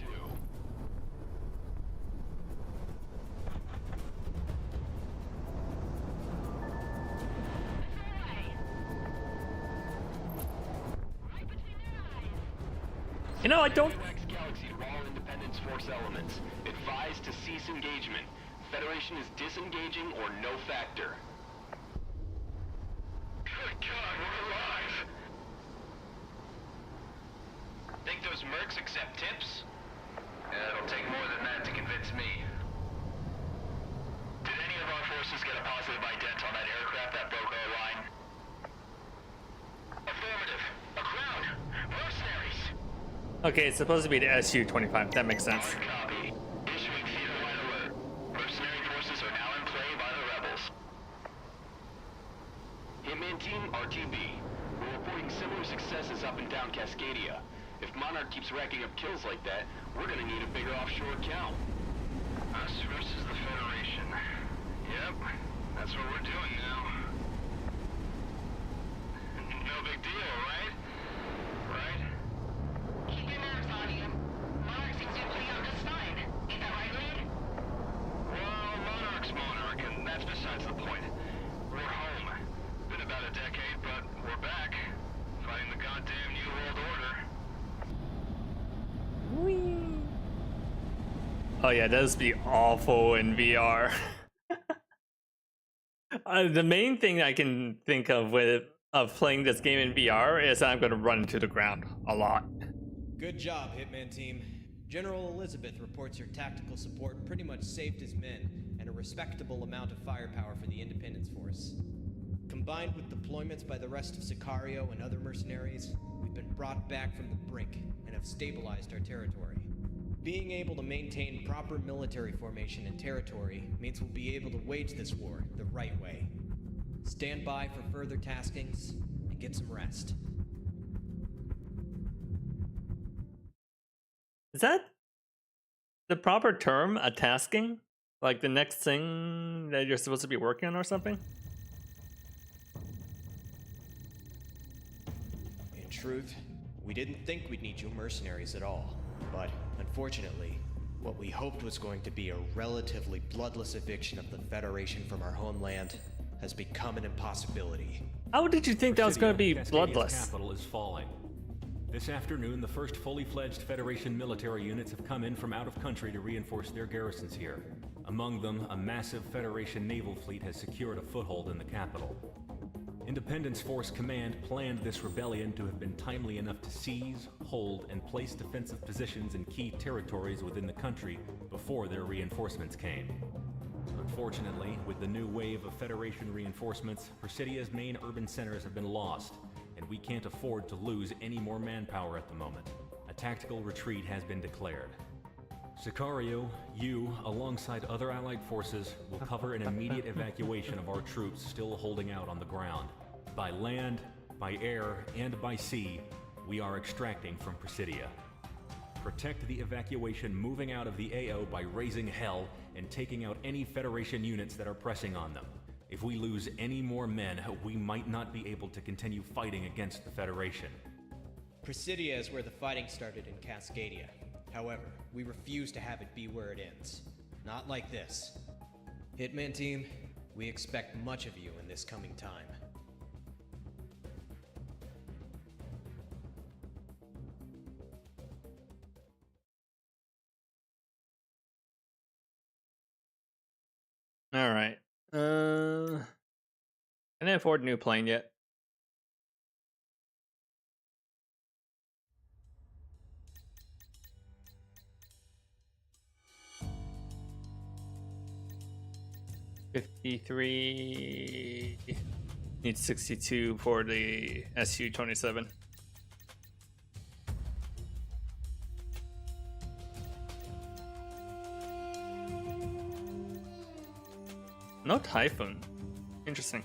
Missile away. Right between their eyes. You know, I don't... X Galaxy to all Independence Force elements. Advised to cease engagement. Federation is disengaging or no factor. Good God, we're alive! Think those mercs accept tips? It'll take more than that to convince me. Did any of our forces get a positive ident on that aircraft that broke our line? Affirmative. A crowd. Mercenaries. Okay, it's supposed to be the SU-25. That makes sense. Hard copy. Issuing theater-wide alert. Mercenary forces are now in play by the rebels. Hitman Team, RTB. We're reporting similar successes up and down Cascadia. If Monarch keeps racking up kills like that, we're gonna need a bigger offshore account. Us versus the Federation. Yep, that's what we're doing now. No big deal, right? Right? Keep your nerves on you. Monarch seems to be putting up just fine. Ain't that right, Lead? Well, Monarch's Monarch, and that's besides the point. We're home. Been about a decade, but we're back. Fighting the goddamn New World Order. Oh yeah, that would be awful in VR. The main thing I can think of playing this game in VR is I'm going to run into the ground a lot. Good job, Hitman Team. General Elizabeth reports your tactical support pretty much saved his men, and a respectable amount of firepower for the Independence Force. Combined with deployments by the rest of Sicario and other mercenaries, we've been brought back from the brink and have stabilized our territory. Being able to maintain proper military formation and territory means we'll be able to wage this war the right way. Stand by for further taskings and get some rest. Is that the proper term, a tasking? Like the next thing that you're supposed to be working on or something? In truth, we didn't think we'd need you mercenaries at all. But, unfortunately, what we hoped was going to be a relatively bloodless eviction of the Federation from our homeland has become an impossibility. How did you think that was going to be Cascadia's bloodless? capital is falling. This afternoon, the first fully fledged Federation military units have come in from out of country to reinforce their garrisons here. Among them, a massive Federation naval fleet has secured a foothold in the capital. Independence Force Command planned this rebellion to have been timely enough to seize, hold, and place defensive positions in key territories within the country before their reinforcements came. Unfortunately, with the new wave of Federation reinforcements, Presidia's main urban centers have been lost, and we can't afford to lose any more manpower at the moment. A tactical retreat has been declared. Sicario, you, alongside other allied forces, will cover an immediate evacuation of our troops still holding out on the ground. By land, by air, and by sea, we are extracting from Presidia. Protect the evacuation moving out of the AO by raising hell and taking out any Federation units that are pressing on them. If we lose any more men, we might not be able to continue fighting against the Federation. Presidia is where the fighting started in Cascadia. However, we refuse to have it be where it ends. Not like this. Hitman team, we expect much of you in this coming time. All right. Can I afford a new plane yet? $53. Need 62 for the SU-27. No Typhoon. Interesting.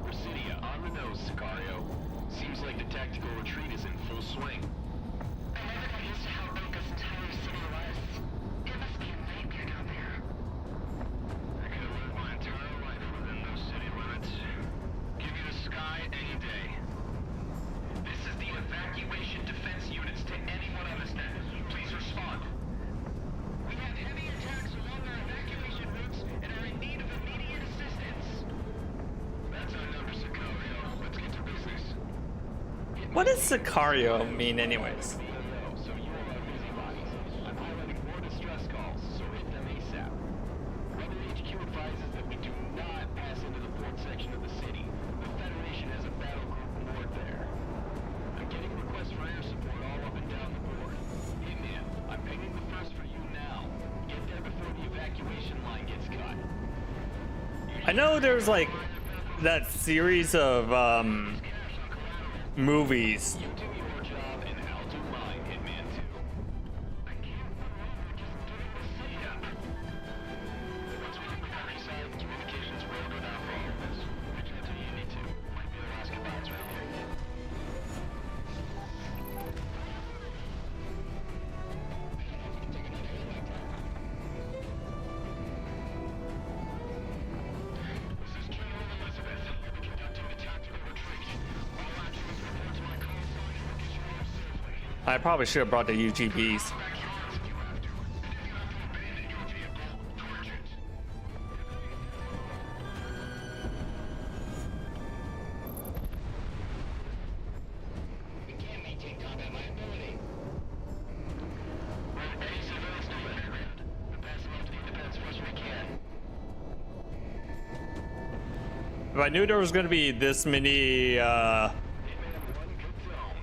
Presidia, on the nose, Sicario. Seems like the tactical retreat is in full swing. I never got used to how big this entire city was. It must be a nightmare down there. I could have lived my entire life within those city limits. Give me the sky any day. This is the evacuation defense units to anyone on this net. Please respond. We have heavy attacks along our evacuation routes and are in need of immediate assistance. That's our number, Sicario. Let's get to business. What does Sicario mean anyways? So you all are busybodies. I'm highlighting more distress calls, so hit them ASAP. Rebel HQ advises that we do not pass into the port section of the city. The Federation has a battle group moored there. I'm getting requests for air support all up and down the board. Hey man, I'm pinging the first for you now. Get there before the evacuation line gets cut. I know there's like that series of movies. You do your job and I'll do mine, Hitman 2. I can't believe we're just getting this city up. Once we get countryside, communications will go down for all of this. Reach out to you need to. Might be the last goodbyes right here. This is General Elizabeth. We'll be conducting the tactical retreat. All actions report to my call sign and we'll get you home safely. I probably should have brought the UGBs. Back here if you have to. And if you have to abandon your vehicle, torch it. We can't maintain combat liability. Well, any civilians know the high ground. We'll pass them up to the independence force when we can. If I knew there was going to be this many Hitman 1 confirmed.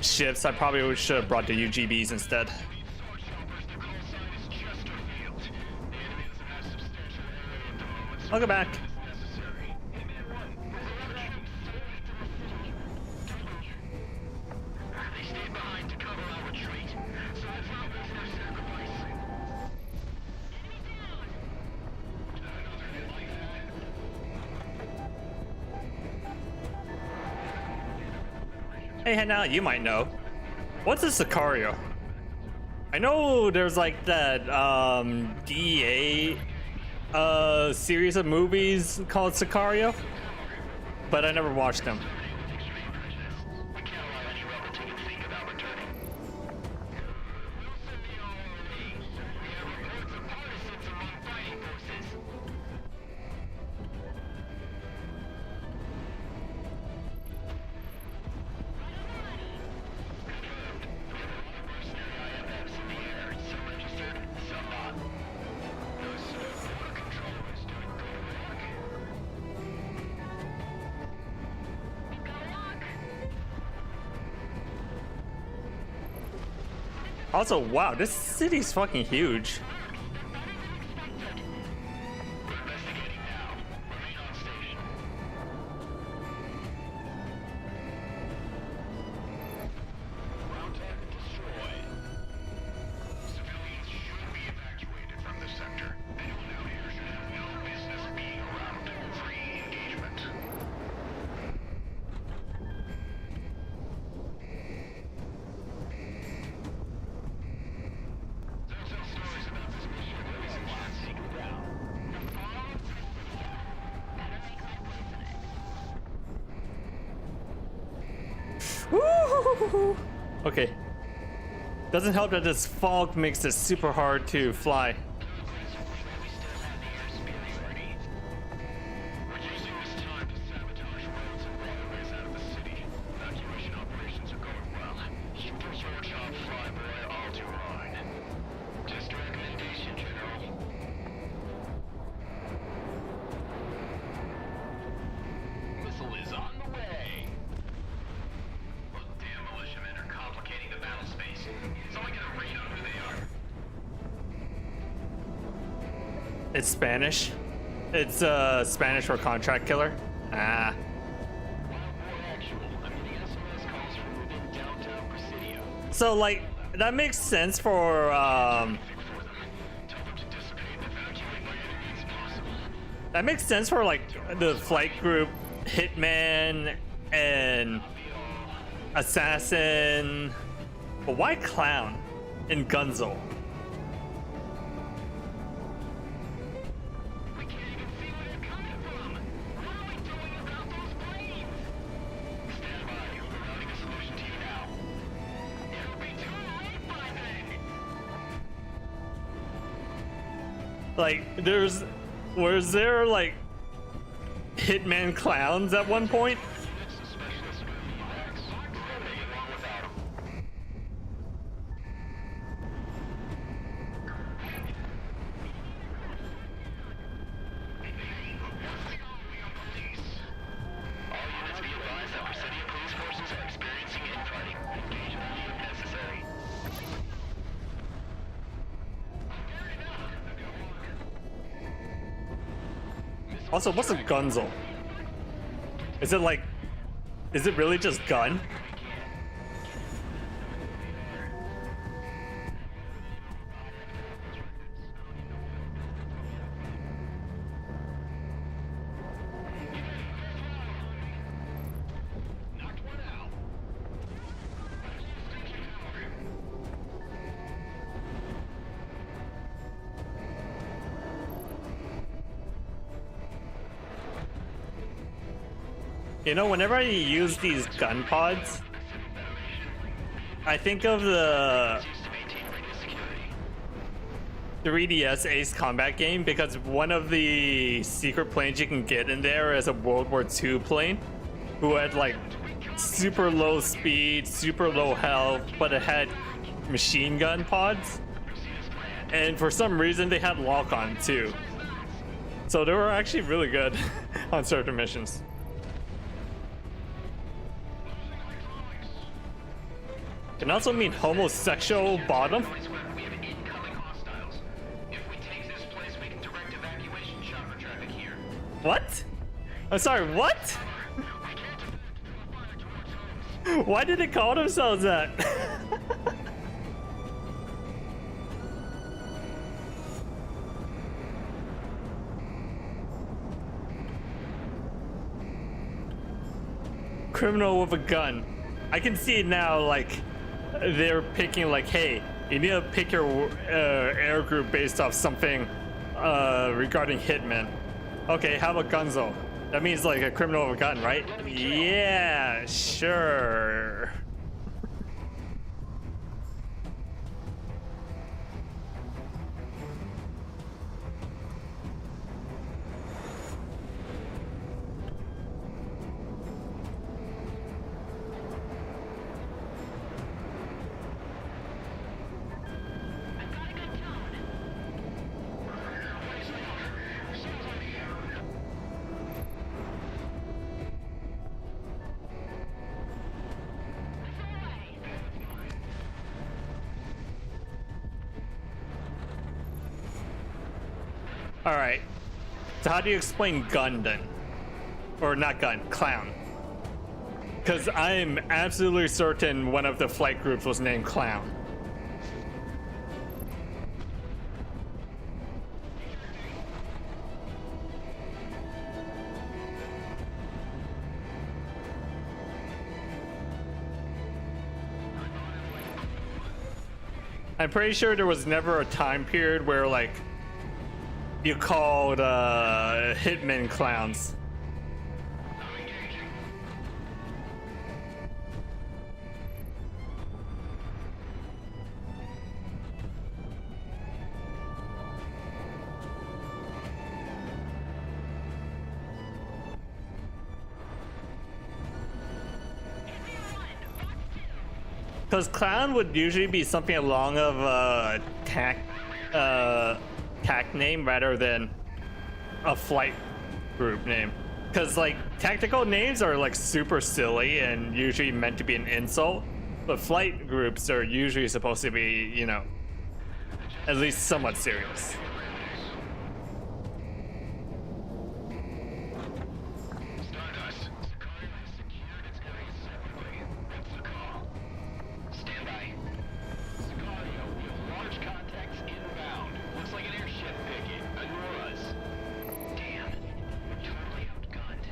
ships, I probably should have brought the UGBs instead. Lead sword choppers, the call sign is Chesterfield. The enemy doesn't have substantial area at the moment, so I'll go back. it's necessary. Hitman 1, move over troops. They stayed behind to cover our retreat, so it's not worth their sacrifice. Another hit like that. Hey, Hannah, you might know. What's a Sicario? I know there's like that DEA series of movies called Sicario, but I never watched them. We can't allow any rebel to even think about returning. Wilson, the RRE. We have reports of partisans among fighting forces. Confirmed. We have a lot of mercenary IFFs in the air. Some registered, some not. Those border control is doing good work. We've got a lock. Also, wow, this city's fucking huge. We're investigating now. Remain on station. Ground target destroyed. Civilians should be evacuated from the sector. Anyone out here should have no business being around. Free engagement. Don't tell stories about this mission of those who want to take it down. Better make my place of it. Woo! Okay. Doesn't help that this fog makes it super hard to fly. We still have the air superiority. We're using this time to sabotage roads and waterways out of the city. Evacuation operations are going well. Super job flyboy all to mine. Just a recommendation, General. Missile is on the way. Those damn militiamen are complicating the battle space. Someone get a read on who they are. It's Spanish. It's Spanish for contract killer. Ah. Actual. I'm getting SMS calls from within downtown Presidio. So like that makes sense for For them. Tell them to dissipate and evacuate by any means possible. that makes sense for like the flight group Hitman and Assassin. But why Clown and Gunzel? We can't even see where they're coming from. What are we doing about those planes? Stand by. We're routing a solution to you now. It'll be too late by then. Like was there like Hitman clowns at one point? Units to specialist movie X. They get along without them. All units be advised that Presidio police forces are experiencing infighting. Engage immediately if necessary. Also, what's a Gunzel? Is it like, is it really just gun? Knocked one out. You know, whenever I use these gun pods, I think of the To maintain radio security. 3DS Ace Combat game because one of the secret planes you can get in there is a World War II plane who had like super low speed, super low health, but it had machine gun pods. And for some reason they had lock-on too. So they were actually really good on certain missions. Can also mean homosexual bottom. Noise where we have incoming hostiles. If we take this place, we can direct evacuation chopper traffic here. What? I'm sorry, what? Why did they call themselves that? Criminal with a gun. I can see it now, like they're picking like, hey, you need to pick your air group based off something regarding hitmen. Okay, how about Gunzo? That means like a criminal with a gun, right? Yeah, sure. All right. So how do you explain gun then? Or not gun, clown. Because I'm absolutely certain one of the flight groups was named Clown. I'm pretty sure there was never a time period where like you called hitmen clowns. Because clown would usually be something along of a tack name rather than a flight group name. Because like tactical names are like super silly and usually meant to be an insult, but flight groups are usually supposed to be, you know, at least somewhat serious. Stardust. Sicario has secured its area separately. That's the call. Stand by. Sicario, we have large contacts inbound. Looks like an airship picket. Ignore us. Damn. We're totally outgunned.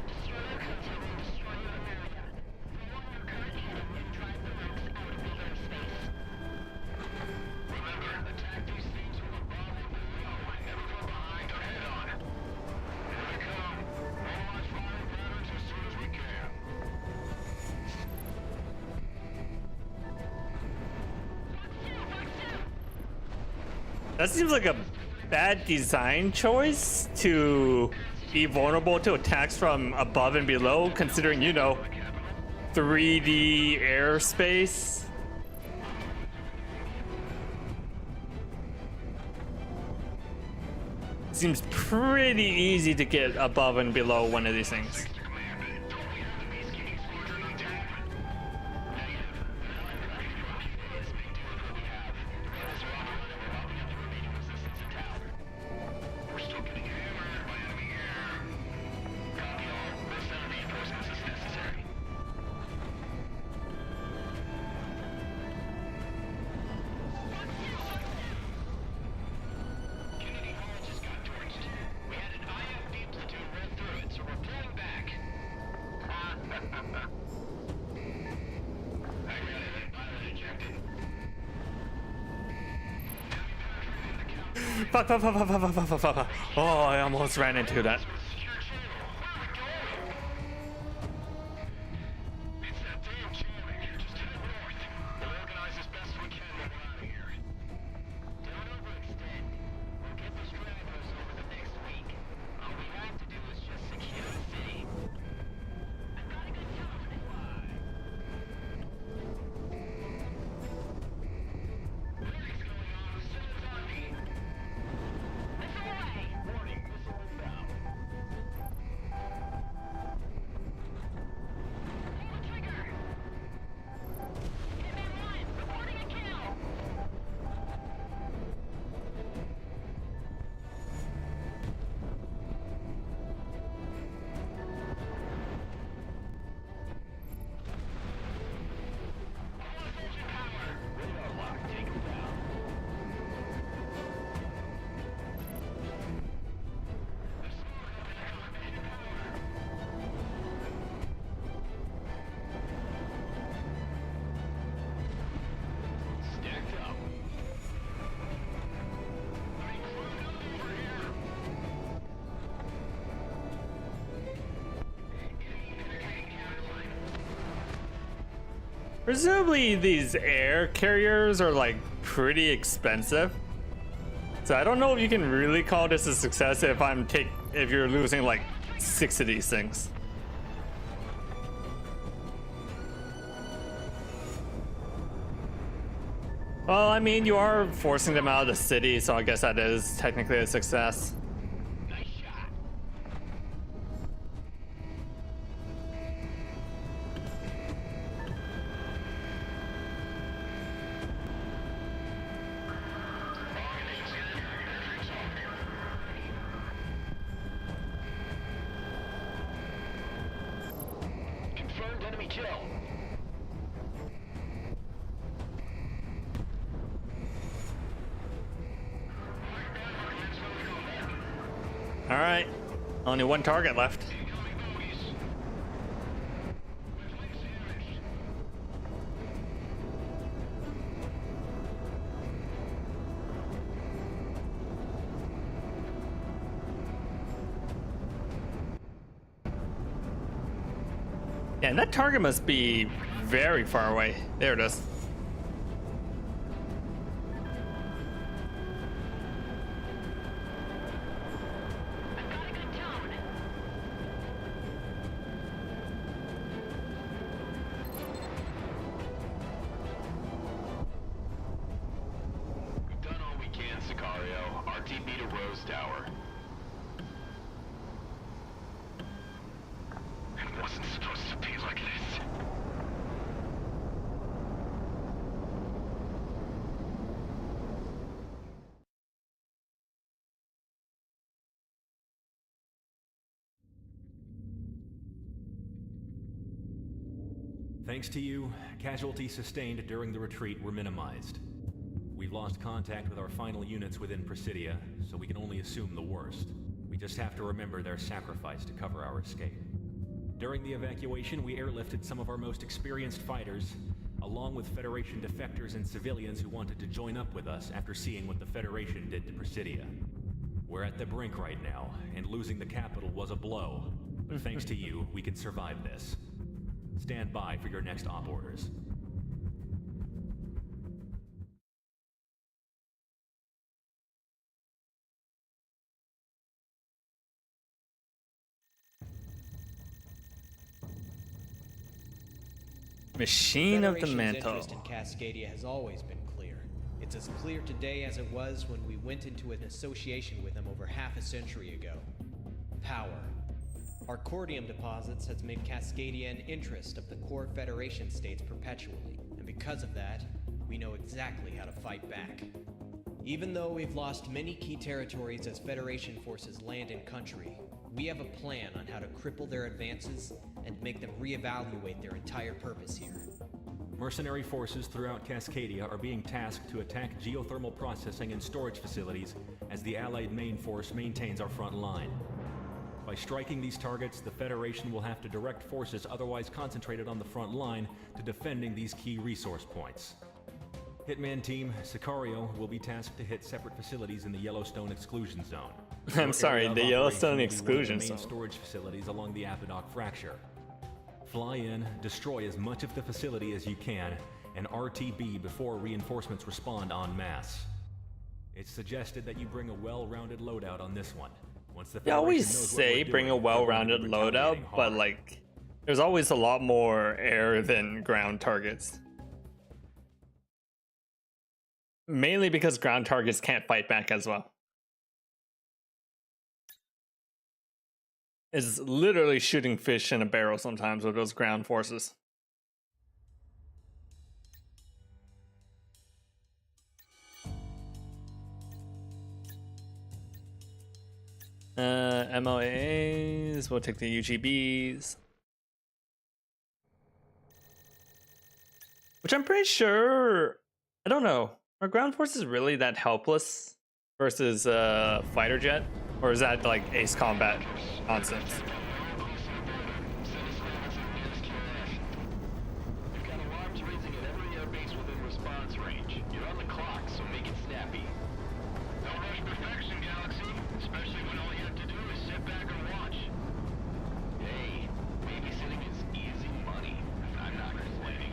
Destroyer contact will destroy your area. Warn your current heading and drive the wrecks out of the airspace. Remember, attack these things from above and below, and never from behind or head on. Here they come. We'll launch firing patterns as soon as we can. That seems like a bad design choice to be vulnerable to attacks from above and below, considering, you know, 3D airspace. Seems pretty easy to get above and below one of these things. We're still getting hammered by enemy air. Copy all. Let's send reinforcements as necessary. Kennedy Hall just got torched. We had an IFB platoon run through it, so we're pulling back. I got it. Pilot ejected. Fuck, fuck, fuck, fuck, fuck, fuck, fuck, fuck, fuck. Oh, I almost ran into that. Secure channel. Where are we going? It's that damn channel. Just head north. We'll organize as best we can to get out of here. Don't overextend. We'll get the stragglers over the next week. All we have to do is just secure the city. I've got a good tone. What's going on? Send it on me. Missile away! Warning, missile inbound. Presumably these air carriers are like pretty expensive. So I don't know if you can really call this a success if you're losing like 6 of these things. Well, I mean, you are forcing them out of the city, so I guess that is technically a success. Nice shot. Confirmed enemy kill. All right, only one target left. Yeah, and that target must be very far away. There it is. I've got a good tone. We've done all we can, Sicario. RTB to Rose Tower. It wasn't supposed to be like this. Thanks to you, casualties sustained during the retreat were minimized. We've lost contact with our final units within Presidia, so we can only assume the worst. We just have to remember their sacrifice to cover our escape. During the evacuation, we airlifted some of our most experienced fighters, along with Federation defectors and civilians who wanted to join up with us after seeing what the Federation did to Presidia. We're at the brink right now, and losing the capital was a blow. But thanks to you, we can survive this. Stand by for your next op orders. Machine of the Federation's Mantle. interest in Cascadia has always been clear. It's as clear today as it was when we went into an association with them over half a century ago. Power. Our cordium deposits has made Cascadia an interest of the core Federation states perpetually, and because of that, we know exactly how to fight back. Even though we've lost many key territories as Federation forces land in country, we have a plan on how to cripple their advances and make them reevaluate their entire purpose here. Mercenary forces throughout Cascadia are being tasked to attack geothermal processing and storage facilities as the Allied main force maintains our front line. By striking these targets, the Federation will have to direct forces otherwise concentrated on the front line to defending these key resource points. Hitman Team, Sicario will be tasked to hit separate facilities in the Yellowstone Exclusion Zone. I'm Your sorry, area of the Yellowstone operation will be one of Exclusion the main Zone. storage facilities along the Apodoc Fracture. Fly in, destroy as much of the facility as you can, and RTB before reinforcements respond en masse. It's suggested that you bring a well-rounded loadout on this one. Once the You always Federation knows what say we're bring a doing, they're going to well-rounded be loadout, retaliating but hard. like, there's always a lot more air than ground targets. Mainly because ground targets can't fight back as well. It's literally shooting fish in a barrel sometimes with those ground forces. MOAs, we'll take the UGBs. Which I'm pretty sure, I don't know, are ground forces really that helpless versus fighter jet? Or is that like ace combat nonsense? We've got alarms raising at every airbase within response range. You're on the clock, so make it snappy. Don't rush perfection, Galaxy. Especially when all you have to do is sit back and watch. Hey, babysitting is easy money. I'm not complaining.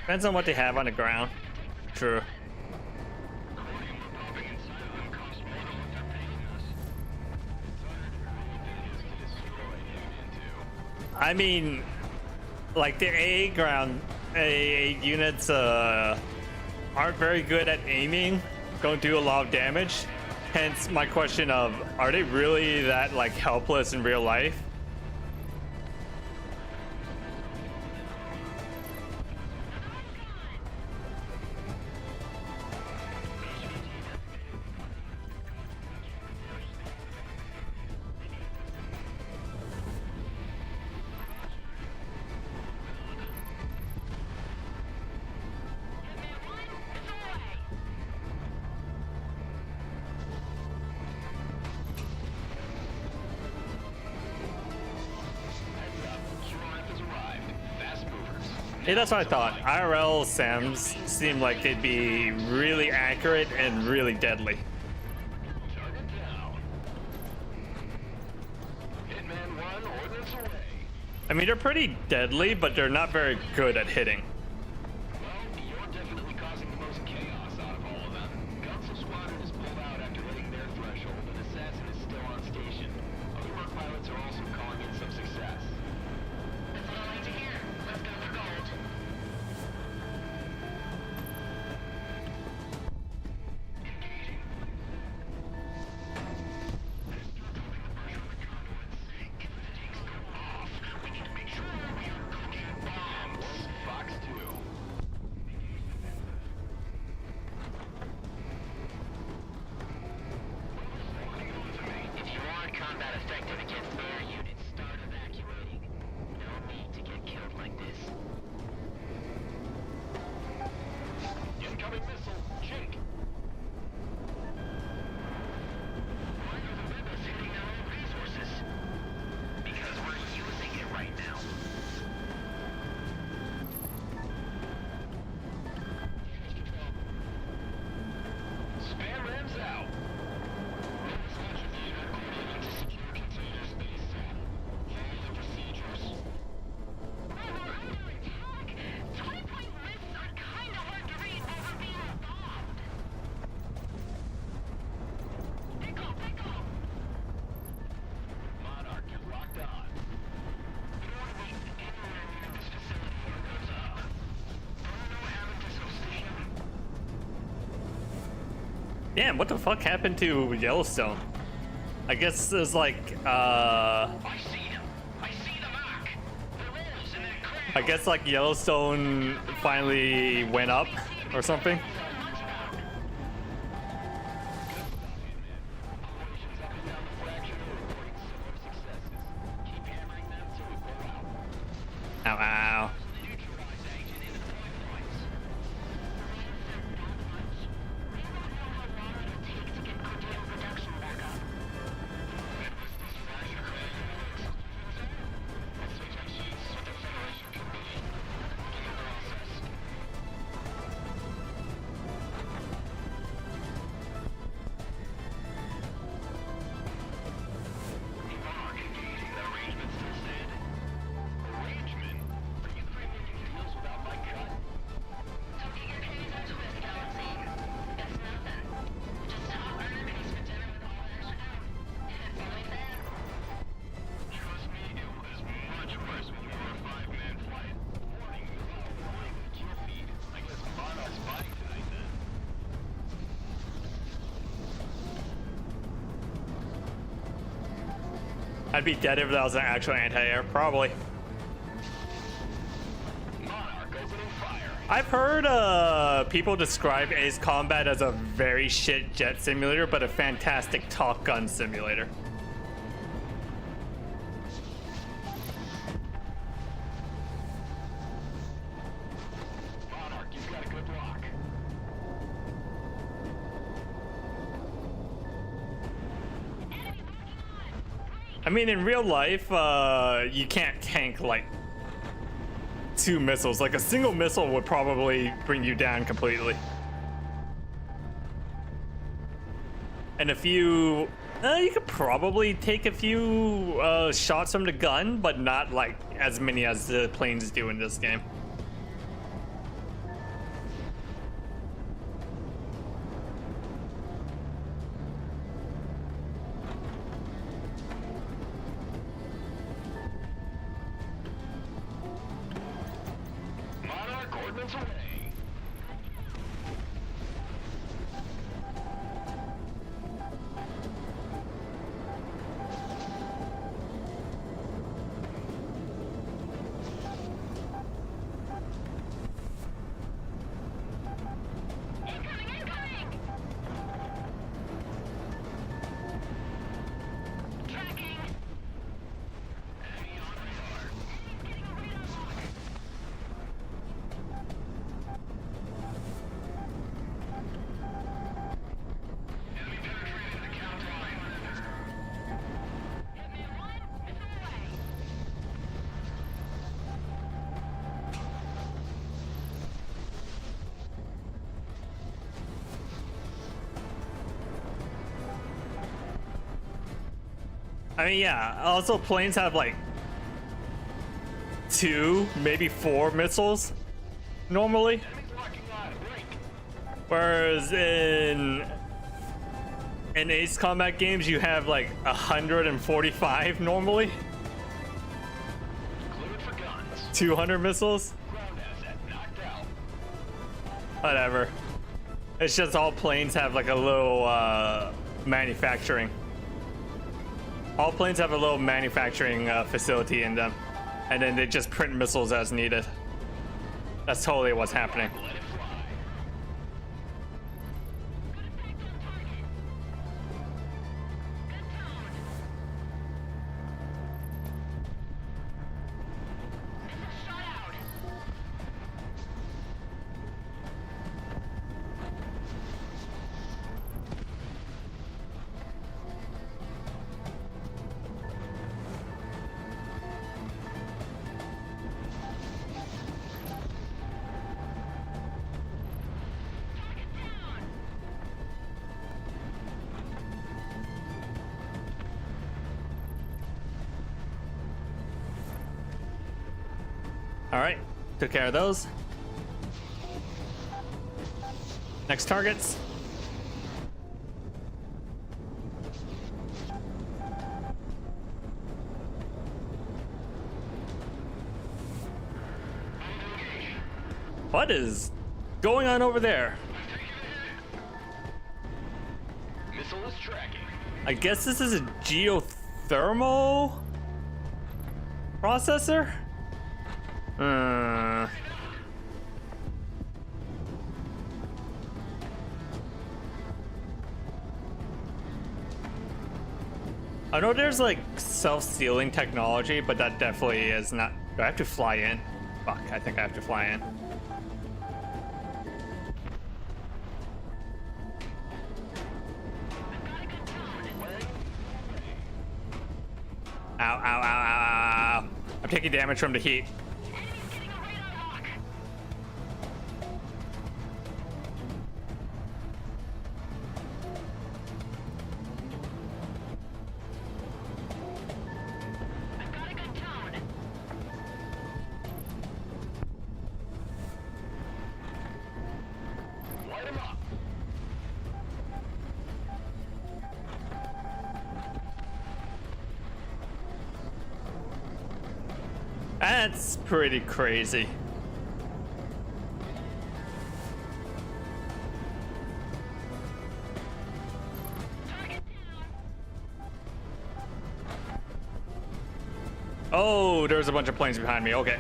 Depends on what they have on the ground. True. I mean, like the AA units aren't very good at aiming, don't do a lot of damage. Hence my question of, are they really that like helpless in real life? Yeah, that's what I thought. IRL SAMs seem like they'd be really accurate and really deadly. Target down. Hitman 1, ordnance away. I mean, they're pretty deadly, but they're not very good at hitting. Well, you're definitely causing the most chaos out of all of them. Council Squadron is pulled out after hitting their threshold, and Assassin is still on station. Other work pilots are also calling in some success. That's what I like to hear. Let's go for gold. Fox 2. If you want combat effective against air units, start evacuating. No need to get killed like this. Incoming missile. Jake. Why are the rebels hitting their own resources? Because we're using it right now. Spam rams out. We're under attack. 20-point lists are kinda hard to read while we're being bombed. Pickle! Monarch, you're locked on. You don't want to be anywhere near this facility when it goes up. Don't know what happened to Solstice. Damn, what the fuck happened to Yellowstone? I guess there's like, I see him. I see the mark. The rolls in that crash. I guess like Yellowstone finally went up or something. Operations up and down the fraction are reporting similar successes. Keep hammering them till we blow out. Ow, ow. Neutralize agent in the points. We don't know how long it'll take to get Cordelia production back up. Monarch engaging. That arrangement still stand? Arrangement? Are you making deals without my cut? Don't get your pennies on twist, Galaxy. It's nothing. Just top earnings for dinner with all that extra dough. It's only fair. Trust me, it was much worse when you were a 5-man flight. Warning, you are flying the kill feed. I guess Monarch's fighting tonight then. I'd be dead if that was an actual anti-air, probably. Monarch opening fire. I've heard people describe Ace Combat as a very shit jet simulator, but a fantastic Top Gun simulator. Monarch, you've got a good lock. I mean, in real life, you can't tank like 2 missiles. Like a single missile would probably bring you down completely. And if you could probably take a few shots from the gun, but not like as many as the planes do in this game. Missiles away. I mean, yeah, also planes have like 2, maybe 4 missiles normally. Whereas in Ace Combat games, you have like 145 normally. 200 missiles. Whatever. It's just all planes have like a little manufacturing. All planes have a little manufacturing facility in them, and then they just print missiles as needed. That's totally what's happening. All right, took care of those. Next targets. What is going on over there? Missile is tracking. I guess this is a geothermal processor? I know there's like self-sealing technology, but that definitely is not. Do I have to fly in? Fuck, I think I have to fly in. Ow, ow, ow, ow, ow, ow. I'm taking damage from the heat. That's pretty crazy. Oh, there's a bunch of planes behind me. Okay.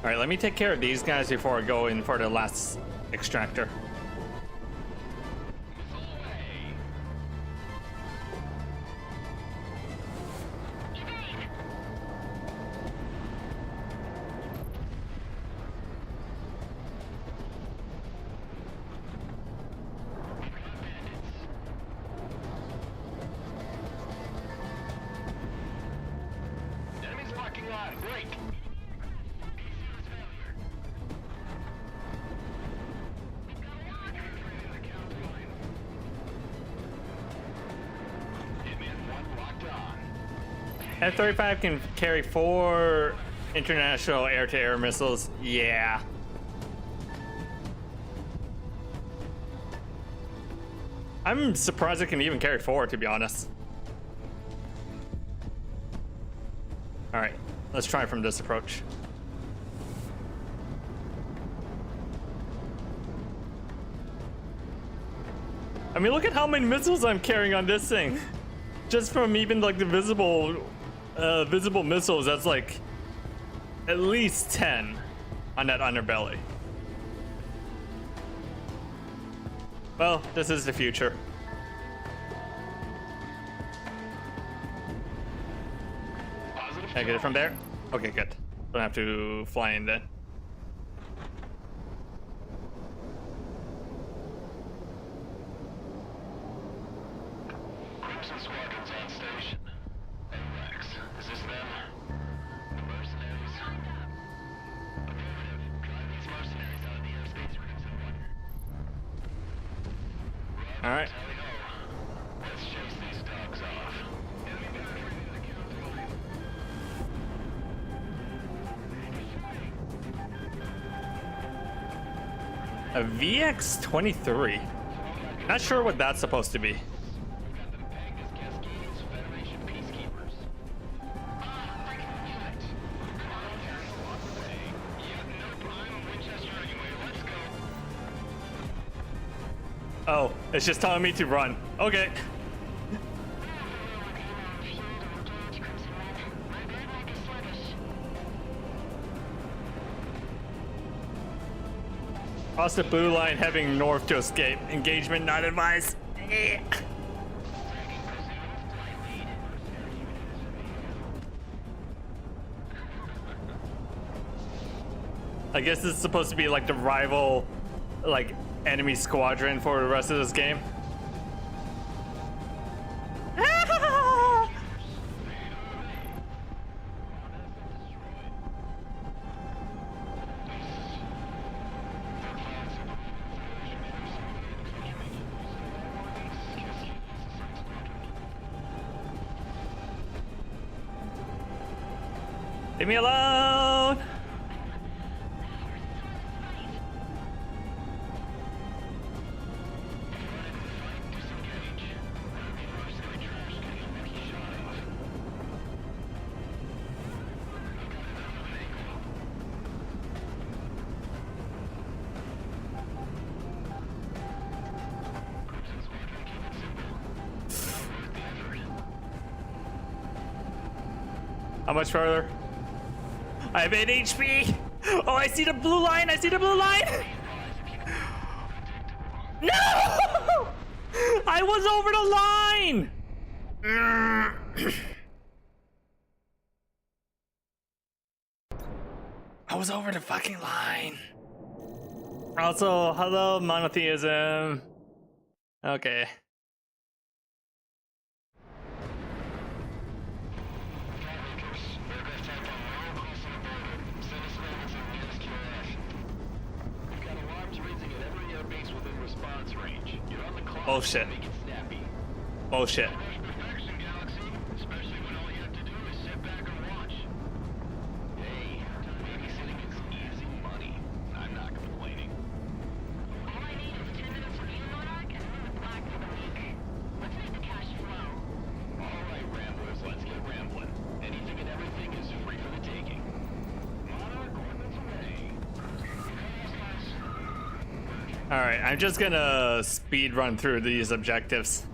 All right, let me take care of these guys before I go in for the last extractor. Enemies locking line. Break. F-35 can carry 4 international air-to-air missiles. Yeah. I'm surprised it can even carry 4, to be honest. All right, let's try from this approach. I mean, look at how many missiles I'm carrying on this thing. Just from even like the visible missiles, that's like at least 10 on that underbelly. Well, this is the future. Can I get it from there? Okay, good. Don't have to fly in then. Crimson Squadron's on station. Hey, Rex, is this them? The mercenaries? Affirmative. Drive these mercenaries out of the airspace, Crimson One. All right. Let's chase these dogs off. Enemy battery in the capital. A VX-23. Not sure what that's supposed to be. We've got them pegged as Cascades Federation peacekeepers. I can feel it. Contact on the way. Yeah, nope, I'm Winchester anyway. Let's go. Oh, it's just telling me to run. Okay. Cross the blue line, heading north to escape. Engagement not advised. I guess this is supposed to be like the rival, like, enemy squadron for the rest of this game. Leave me alone! How much farther? I have 8 HP! Oh, I see the blue line! I see the blue line! No! I was over the line! I was over the fucking line. Also, hello, monotheism. Okay. Oh shit. Oh shit. Perfection, Galaxy. Especially when all you have to do is sit back and watch. Hey, babysitting is easy money. I'm not complaining. All I need is 10 minutes of you, Monarch, and then the black for the week. Let's make the cash flow. All right, Ramblers, let's get rambling. Anything and everything is free for the taking. Monarch, ordnance away. Alright, I'm just gonna speed run through these objectives.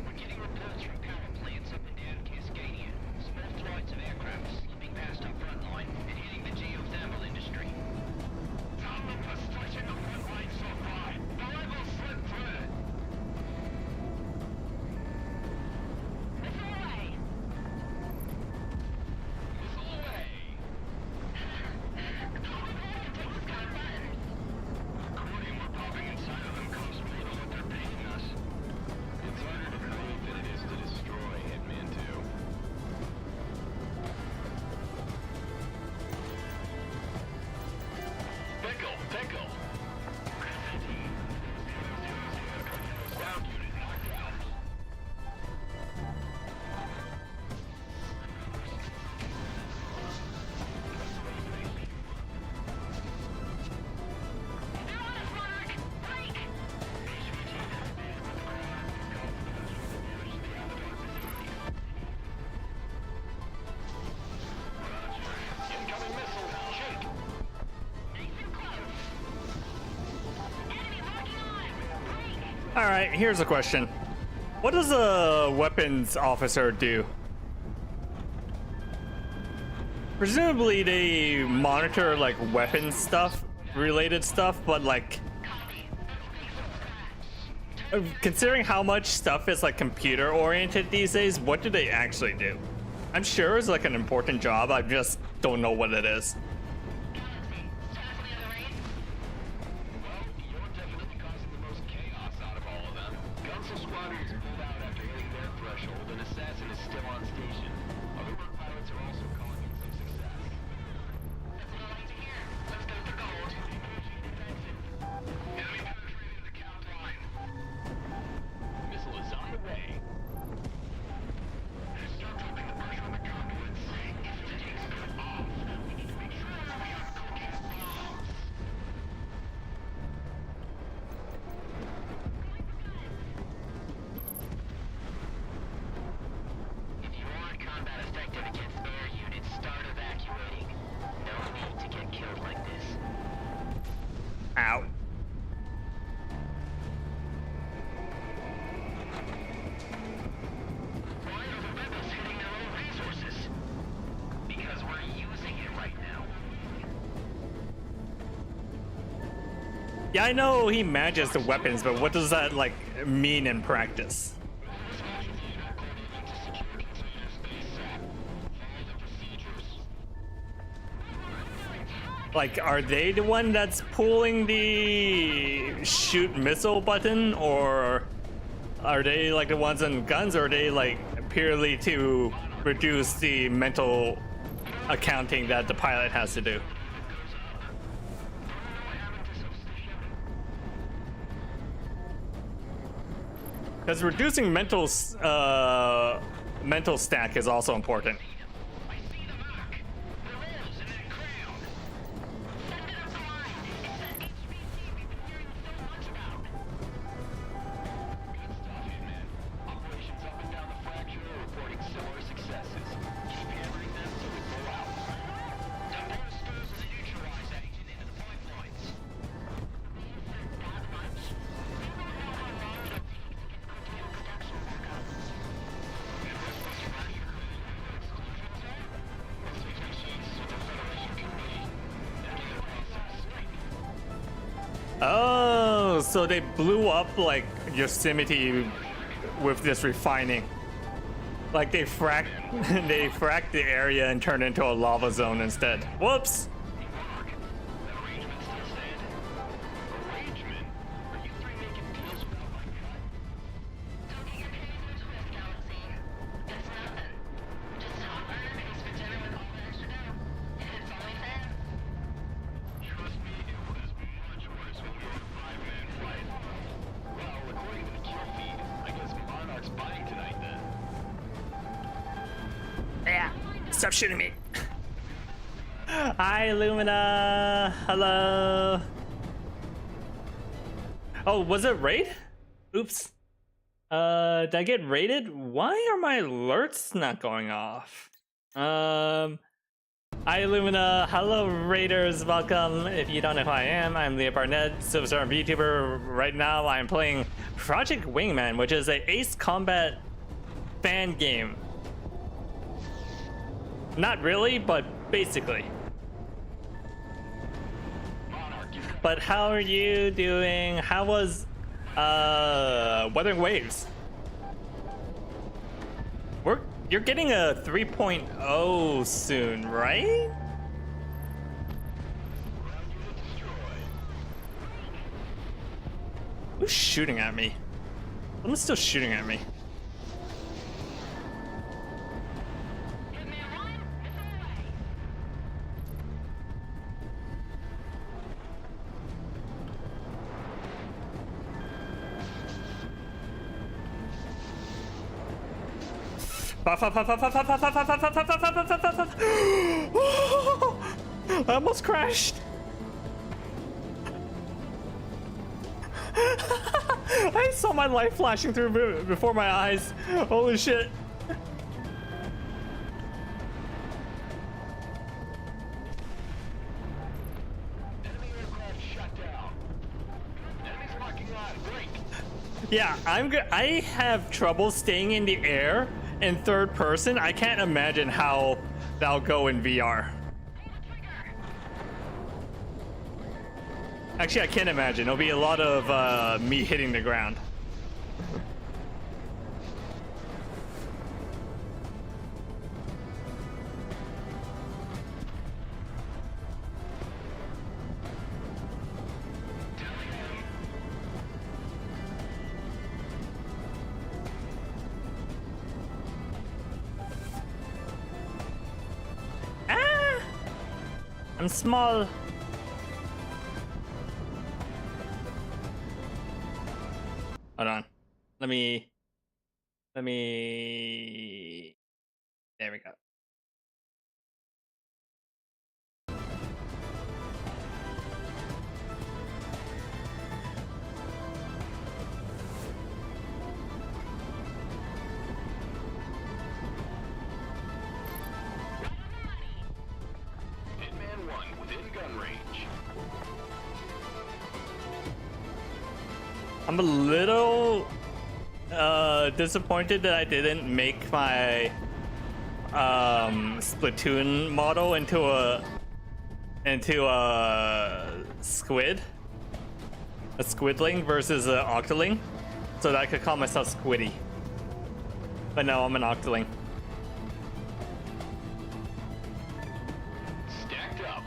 We're getting reports from power plants up and down Cascadia. Small flights of aircraft slipping past our front line and hitting the geothermal industry. Tell them we're stretching the front line so far. Don't let them slip through it. Missile away! Missile away. According, we're popping inside of them comes more than what they're paying us. It's harder to create than it is to destroy, Hitman 2. Pickle! Pickle! Sound unit knocked out. All right, here's a question. What does a weapons officer do? Presumably they monitor like weapons stuff, related stuff, but like considering how much stuff is like computer oriented these days, what do they actually do? I'm sure it's like an important job, I just don't know what it is. You're definitely causing the most chaos out of all of them. Council squadrons pulled out after hitting their threshold, and Assassin is still on station. Other work pilots are also calling in some success. That's what I like to hear. Let's go for gold. Enemy penetrated the count line. Missile is on the way. Start dropping the pressure on the conduits. If the tanks go off, we need to make sure that we are cooking bombs. If you want combat effective against air units, start evacuating. No need to get killed like this. Ow. Why are the rebels hitting their own resources? Because we're using it right now. Yeah, I know he manages the weapons, but what does that like mean in practice? Like, are they the one that's pulling the shoot missile button, or are they like the ones on guns, or are they like purely to reduce the mental accounting that the pilot has to do? Because reducing mental stack is also important. I see the mark. The rails in that crowd. Send it up the line. It's that HVC we've been hearing so much about. Good stuff, Hitman. Operations up and down the fracture are reporting similar successes. Keep hammering them so we go out. Tempora stores the neutralize agent into the point points. That much? We don't know how long it'll take to get critical production back up. Oh, so they blew up like Yosemite with this refining. Like they fracked they fracked the area and turned it into a lava zone instead. Whoops. Arrangements still stand. Arrangement? Are you three making deals without my cut? Don't get your panties in a twist, Galaxy. It's nothing. Just hop on your base for dinner with all the extra dough. It's only fair. Trust me, it was much worse when we were a five-man flight. Well, according to the kill feed, I guess Monarch's buying tonight then. Yeah. Stop shooting me. Hi, Lumina. Hello. Oh, was it raid? Oops. Did I get raided? Why are my alerts not going off? Hi, Lumina. Hello, raiders. Welcome. If you don't know who I am, I'm Leah Barnett, Silverstar VTuber. Right now, I'm playing Project WIngman, which is a Ace Combat fan game. Not really, but basically. But how are you doing? How was Wuthering Waves? You're getting a 3.0 soon, right? Who's shooting at me? Someone's still shooting at me. Hitman 1, missile away. I almost crashed. I saw my light flashing through before my eyes. Holy shit. Enemy aircraft shut down. Enemy's locking on. Break. Yeah, I'm good. I have trouble staying in the air in third person. I can't imagine how that'll go in VR. Actually, I can imagine. It'll be a lot of me hitting the ground. Ah! I'm small. Hold on. Let me. There we go. Hitman 1 within gun range. I'm a little disappointed that I didn't make my Splatoon model into a squid, a squidling versus an octoling, so that I could call myself Squiddy. But no, I'm an octoling. Stacked up.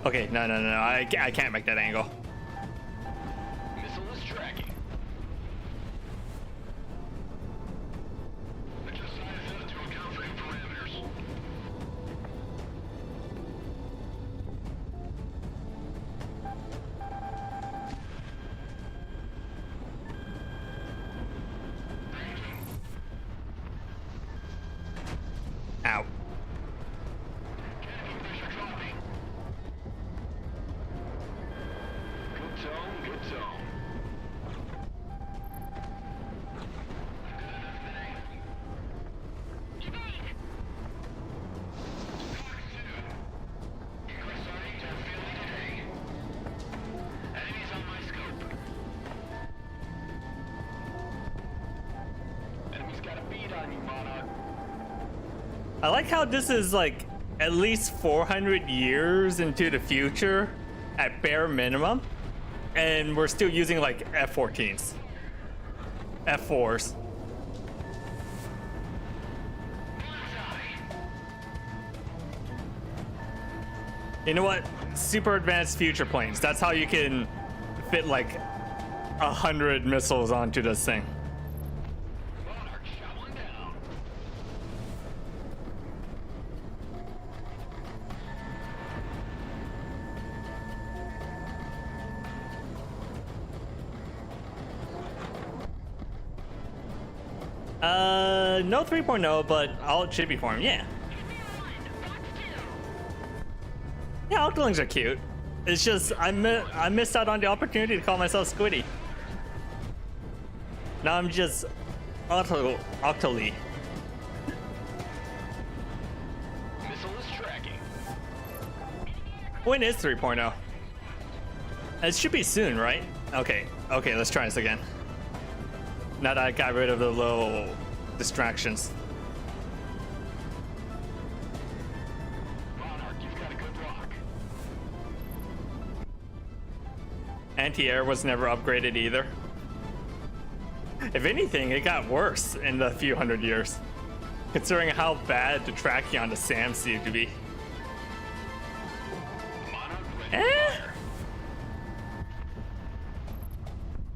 Okay, no, I can't make that angle. Missile is tracking. Adjust size to account for new parameters. Ow. Pressure dropping. Good tone, good tone. Enemies on my scope. Enemies got a bead on you, Monarch. I like how this is like at least 400 years into the future at bare minimum, and we're still using like F-14s, F-4s. You know what? Super advanced future planes. That's how you can fit like 100 missiles onto this thing. Monarch shot one down. No 3.0, but all it should be for him. Yeah. Yeah, octolings are cute. It's just I missed out on the opportunity to call myself Squiddy. Now I'm just octoly. Missile is tracking. When is 3.0? It should be soon, right? Okay, let's try this again. Now that I got rid of the little distractions. Monarch, you've got a good lock. Anti-air was never upgraded either. If anything, it got worse in the few hundred years, considering how bad the tracking on the SAM seemed to be. Monarch ready to fire.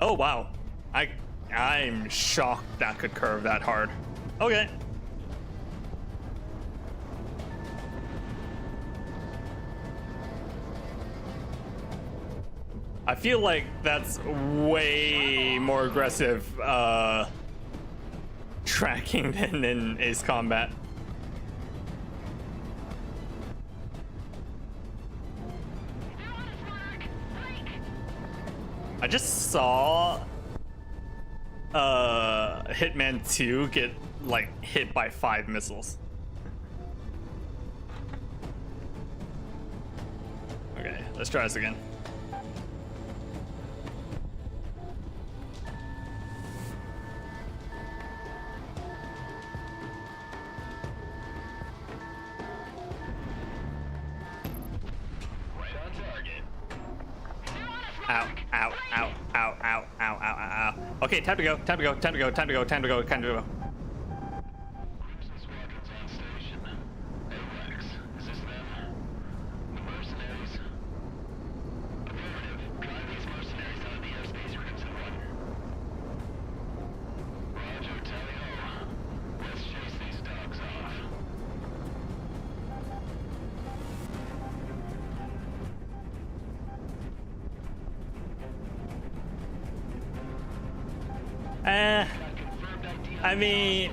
Oh wow, I'm shocked that could curve that hard. Okay. I feel like that's way more aggressive tracking than in Ace Combat. I just saw Hitman 2 get like hit by 5 missiles. Okay, let's try this again. Okay, time to go. Time to go. Time to go. Time to go. Time to go. Time to go. Crimson Squadron's on station. AWACS, is this them? The mercenaries? Affirmative. Drive these mercenaries out of the airspace, Crimson 1. Roger, tally-ho. Let's chase these dogs off. I mean,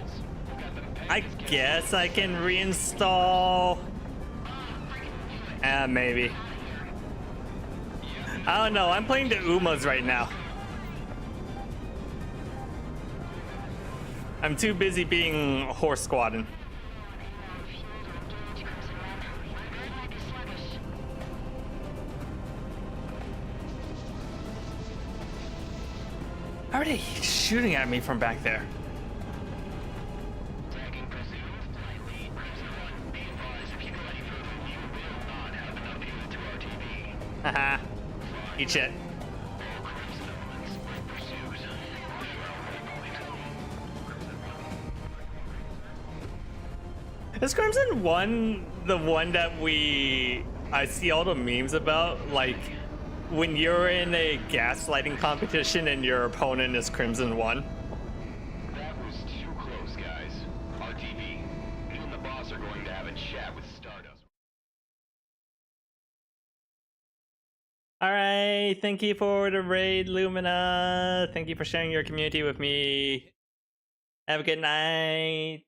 I guess I can reinstall. Maybe. I don't know. I'm playing the Umas right now. I'm too busy being horse squatting. How are they shooting at me from back there? Tagging presumed. Crimson 1, be advised, if you go any further, you will not have enough fuel to RTV. Haha. Eat shit. All Crimson elements, pursuit. Is Crimson 1 the one that I see all the memes about? Like, when you're in a gaslighting competition and your opponent is Crimson 1? That was too close, guys. RTV, you and the boss are going to have a chat with Stardust. Alright, thank you for the raid, Lumina. Thank you for sharing your community with me. Have a good night.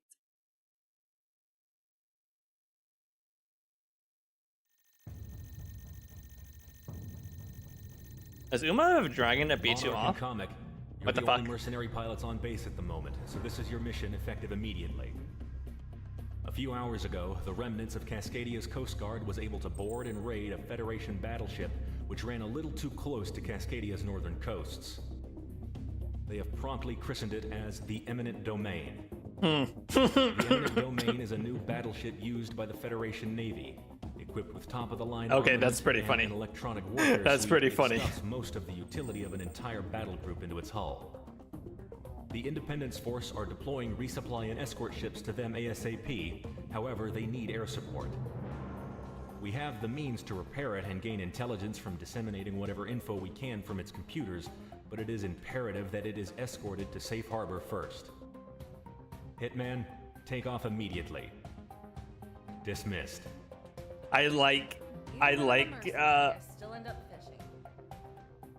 Does Uma have a dragon that beats you Monarch off? and Comic, you're What the the fuck? only mercenary pilots on base at the moment, so this is your mission effective immediately. A few hours ago, the remnants of Cascadia's Coast Guard was able to board and raid a Federation battleship which ran a little too close to Cascadia's northern coasts. They have promptly christened it as the Eminent Domain. The Eminent Domain is a new battleship used by the Federation Navy, equipped with top-of-the-line Okay, armament that's pretty and funny. an electronic warfare That's suite pretty that funny. stuffs most of the utility of an entire battle group into its hull. The Independence Force are deploying resupply and escort ships to them ASAP, however, they need air support. We have the means to repair it and gain intelligence from disseminating whatever info we can from its computers, but it is imperative that it is escorted to safe harbor first. Hitman, take off immediately. Dismissed. I like, Still end up fishing.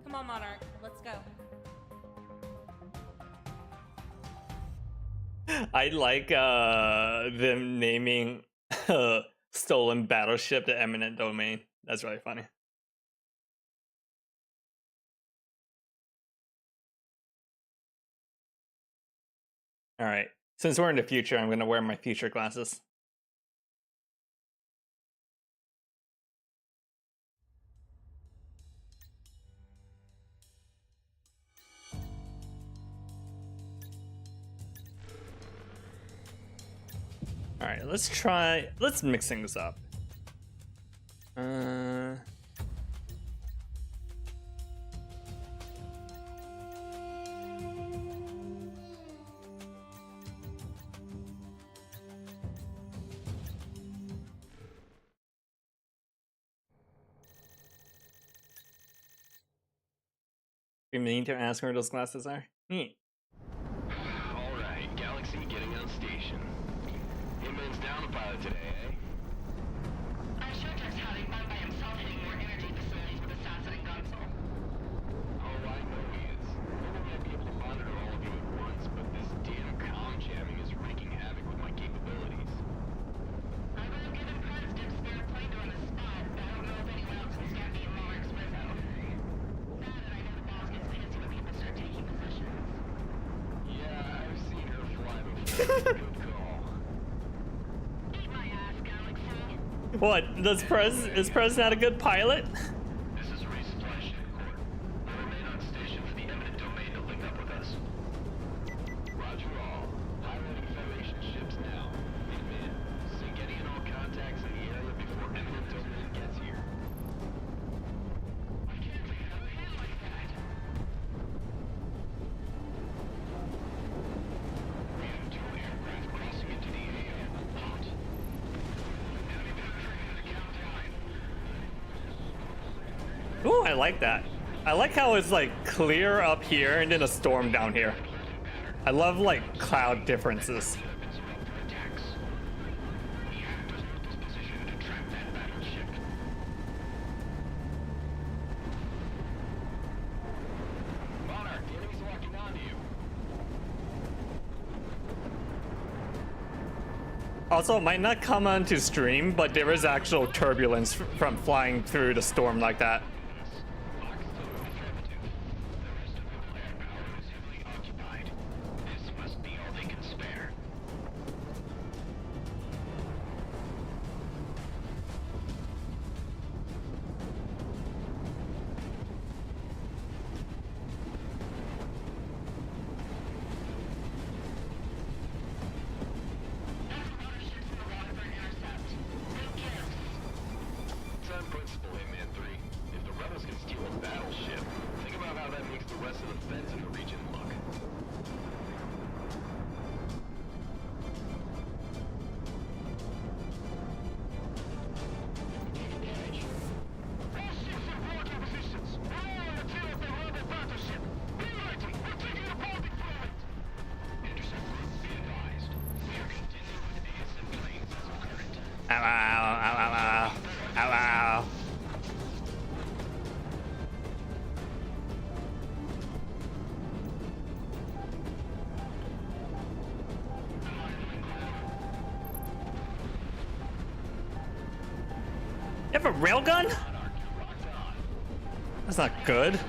Come on, Monarch, let's go. I like them naming stolen battleship the Eminent Domain. That's really funny. All right, since we're in the future, I'm gonna wear my future glasses. All right, let's mix things up. You mean to ask where those glasses are? Alright, Galaxy getting on station. Hitman's down a pilot today, eh? I'm sure Jack's having fun by himself hitting more energy facilities with assassin and Gunsel. Oh, I know he is. Maybe I might be able to monitor all of you at once, but this damn comm jamming is wreaking havoc with my capabilities. I would have given Prez Dick's spare plane on the spot, but I don't know if anyone else can scan me in Monarch's Rizzo. Now that I know the boss gets antsy when people start taking positions. Yeah, I've seen her fly before. Good call. Eat my ass, Galaxy. What? Is Prez not a good pilot? This is resupply ship court. Remain on station for the Eminent Domain to link up with us. Roger all. Highlighting Federation ships now. Hitman, sync any and all contacts in the area before Eminent Domain gets here. I can't take it out of hand like that. I like that. I like how it's like clear up here and then a storm down here. I love like cloud differences. Monarch, the enemy's locking onto you. Also, it might not come onto stream, but there is actual turbulence from flying through the storm like that. This must be all they can spare. It's on principle, Hitman 3. If the rebels can steal a battleship, think about how that makes the rest of the feds in the region look. Ow, ow, ow, ow, ow, ow, ow. You have a railgun? That's not good.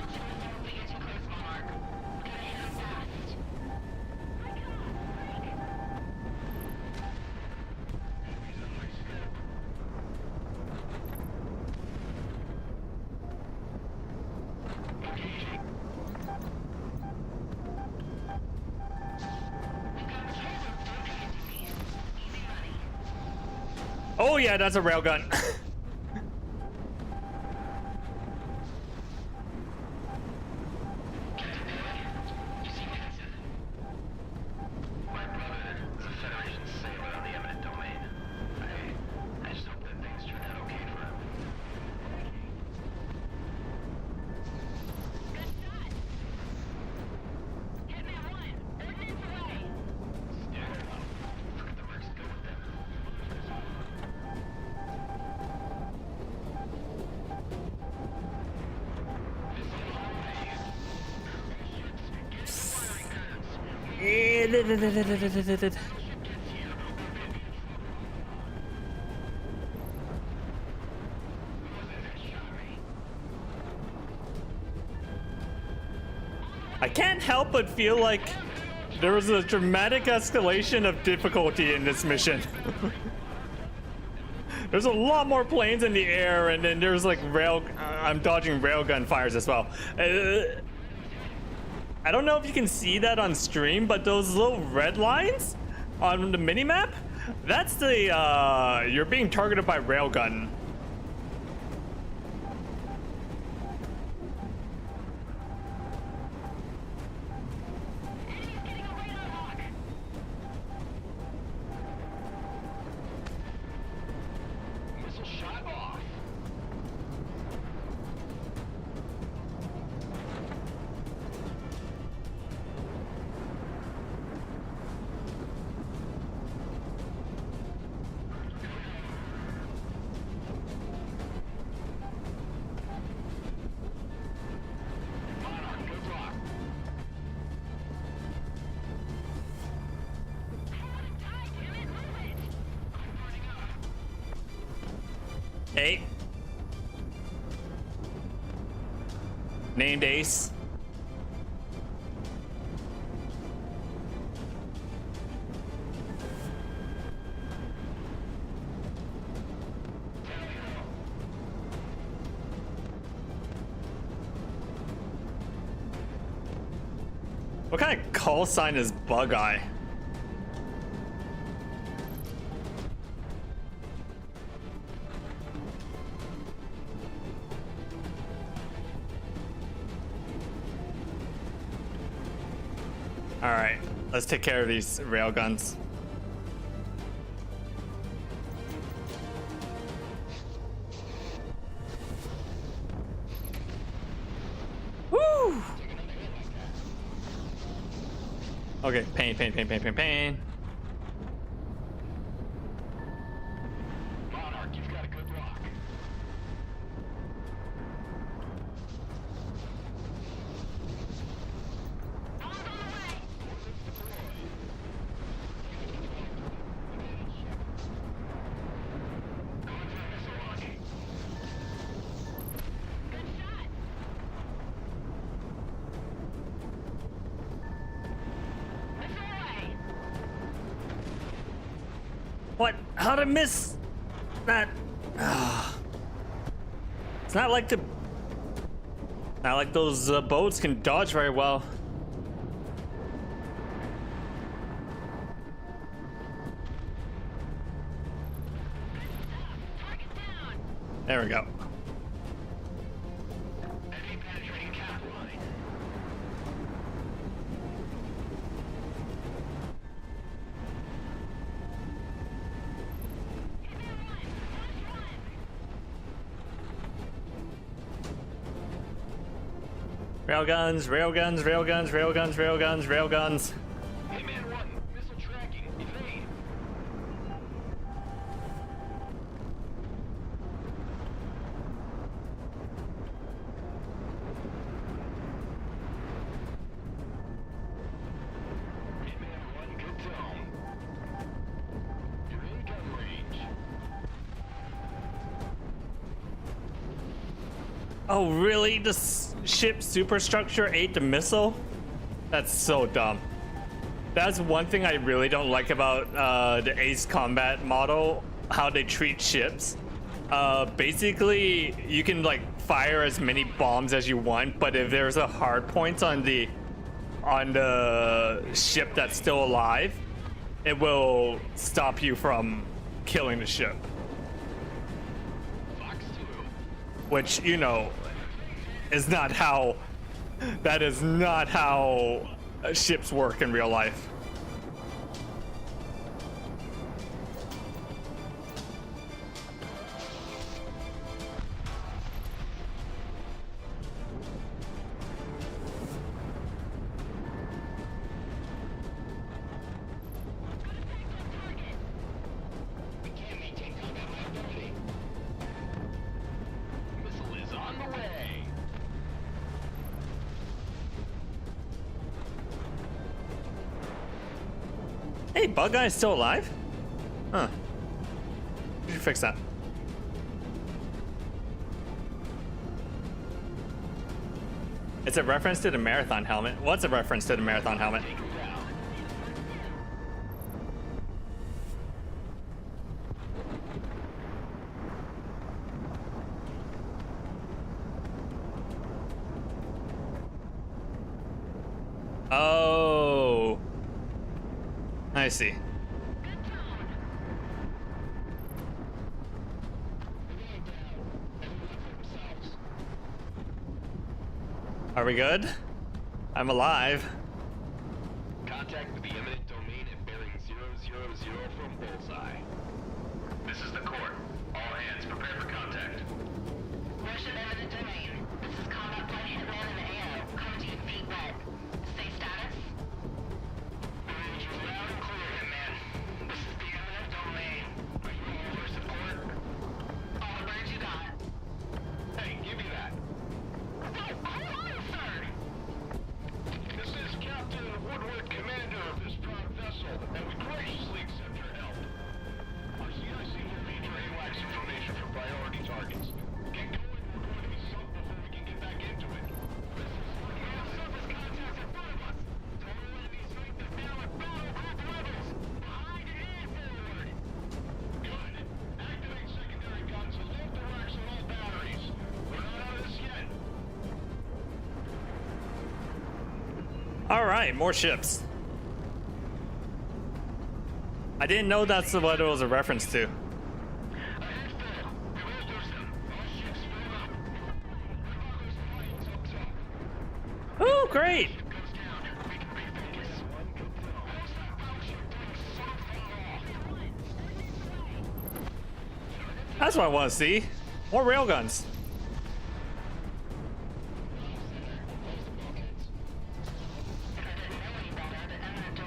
Oh yeah, that's a railgun. My brother is a Federation sailor on the eminent domain. I just hope that things turn out okay for him. Hitman 1, ordnance away. Stagger up. Look, the mercs go with them. I can't help but feel like there was a dramatic escalation of difficulty in this mission. There's a lot more planes in the air, and then there's like I'm dodging railgun fires as well. I don't know if you can see that on stream, but those little red lines on the minimap, that's the you're being targeted by railgun. Enemy's getting a radar lock. Missile shot off. Monarch, good luck. Die, damn it, move it. Hey. Named Ace. What kind of call sign is Bug Eye? All right, let's take care of these railguns. Okay, pain. Monarch, you've got a good lock. What? How'd I miss that? It's not like those boats can dodge very well. There we go. Enemy penetrating cap line. Railguns. Hitman 1, missile tracking, evade. Hitman 1, good zone. You're in gun range. Oh, really? The ship superstructure ate the missile? That's so dumb. That's one thing I really don't like about the Ace Combat model, how they treat ships. Basically, you can like fire as many bombs as you want, but if there's a hard point on the ship that's still alive, it will stop you from killing the ship. Fox 2. Which, you know, is not how, that is not how ships work in real life. We can't maintain combat viability. Missile is on the way. Hey, Bug Guy is still alive? Huh. We should fix that. It's a reference to the marathon helmet. What's a reference to the marathon helmet? Take him down. Oh. I see. Are we good? I'm alive. Contact with the eminent domain at bearing 000 from Bullseye. This is the court. All hands, prepare for contact. Worship eminent domain. This is combat flight Hitman and AO. Coming to you feet wet. Stay status. Loud and clear, Hitman. This is the eminent domain. Are you all for support? All the birds you got. Hey, give me that. Hold on, sir. This is Captain Woodward, commander of this proud vessel, and we graciously accept your help. Our CIC will need your AWACS information for priority targets. Get going, we're going to be sunk before we can get back into it. We have surface contacts in front of us. Total enemy strength is now at battle group levels. Behind and forward. Good. Activate secondary guns and load the racks on all batteries. We're not out of this yet. All right, more ships. I didn't know that's what it was a reference to. Oh, great! That's what I want to see. More railguns. If I didn't know any better, the eminent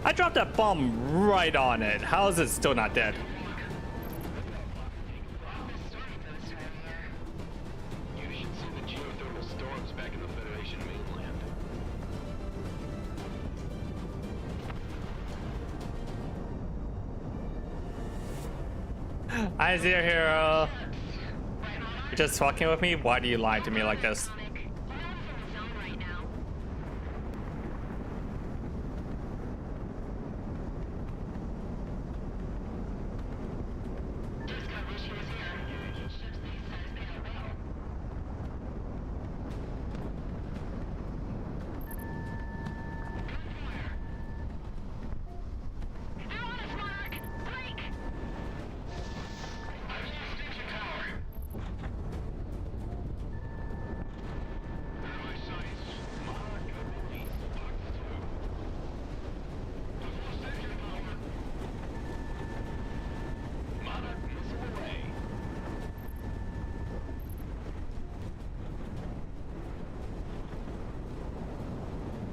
I dropped that bomb right on it. How is it still not dead? You should see the geothermal storms back in the Federation mainland. Hi, Zero Hero. You're just fucking with me? Why do you lie to me like this?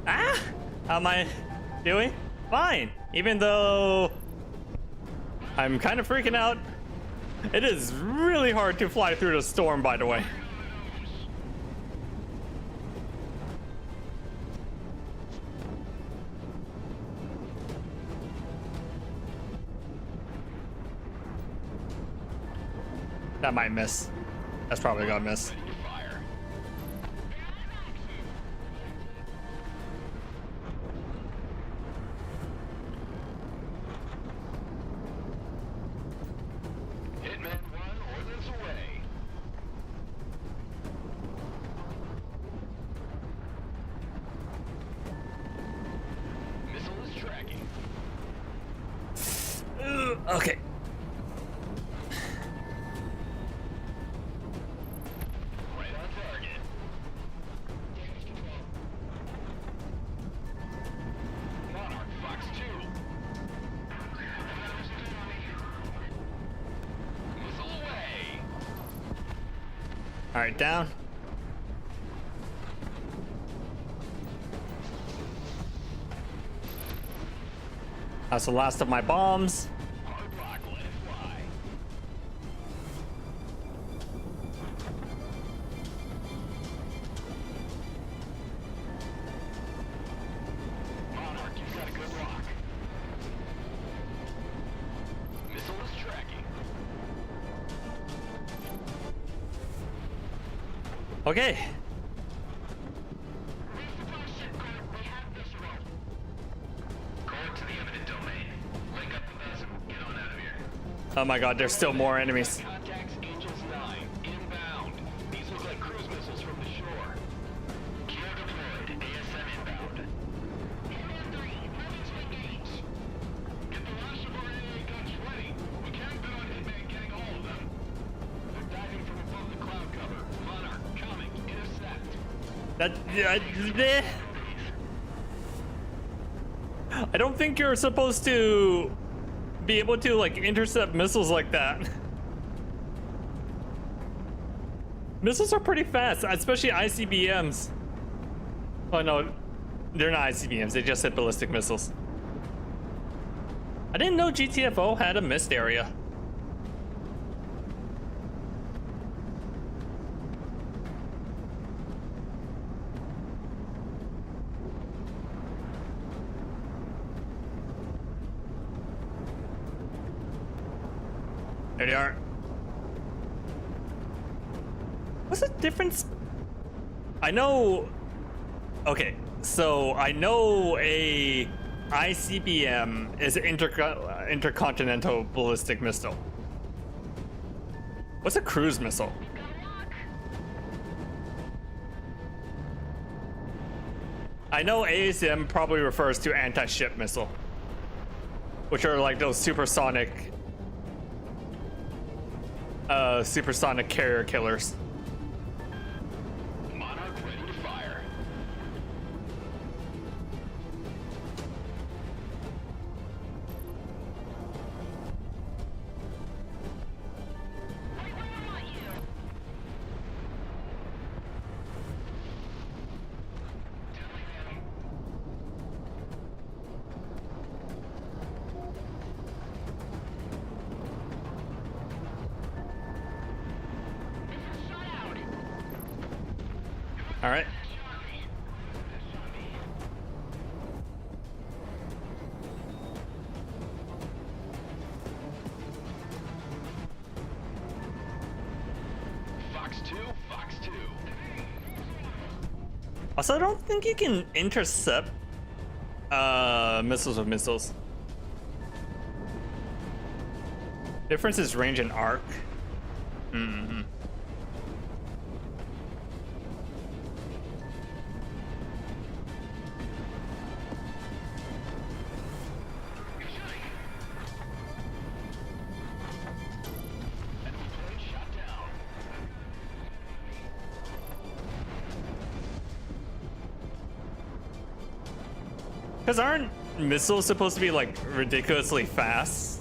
Ah! How am I doing? Fine. Even though I'm kind of freaking out. It is really hard to fly through the storm, by the way. That might miss. That's probably gonna miss. Hitman 1 ordnance away. Missile is tracking. Okay. Right on target. Monarch Fox 2. Missile away. All right, down. That's the last of my bombs. Hard rock, let it fly. Monarch, you've got a good rock. Missile is tracking. Okay. Cord to the eminent domain. Link up the base and get on out of here. Oh my god, there's still more enemies. Contacts Angels 9, inbound. These look like cruise missiles from the shore. Gear deployed. ASM inbound. Hitman 3, moving to engage. Get the last of our AA guns ready. We can't bet on Hitman getting all of them. They're diving from above the cloud cover. Monarch, coming. Intercept. I don't think you're supposed to be able to like intercept missiles like that. Missiles are pretty fast, especially ICBMs. Oh no, they're not ICBMs, they just hit ballistic missiles. I didn't know GTFO had a mist area. There they are. What's the difference? I know. Okay, so I know a ICBM is an intercontinental ballistic missile. What's a cruise missile? I know ASM probably refers to anti-ship missile, which are like those supersonic carrier killers. Monarch ready to fire. All right. Fox 2, Fox 2. Also, I don't think you can intercept missiles with missiles. Difference is range and arc. Mm-hmm. Because aren't missiles supposed to be like ridiculously fast?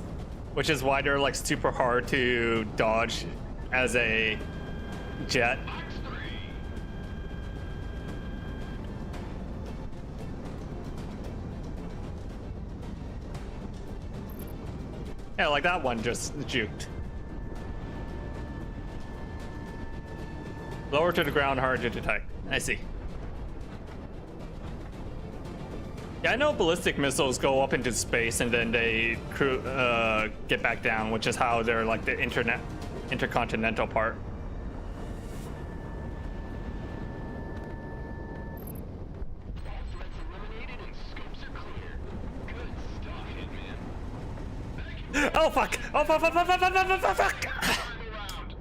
Which is why they're like super hard to dodge as a jet. Yeah, like that one just juked. Lower to the ground, hard to detect. I see. Yeah, I know ballistic missiles go up into space and then they get back down, which is how they're like the intercontinental part. Threats eliminated and scopes are clear. Good stuff, Hitman. Oh fuck! Oh fuck! Fuck! Fuck! Fuck! Fuck! Fuck! Fuck! Fuck! Around.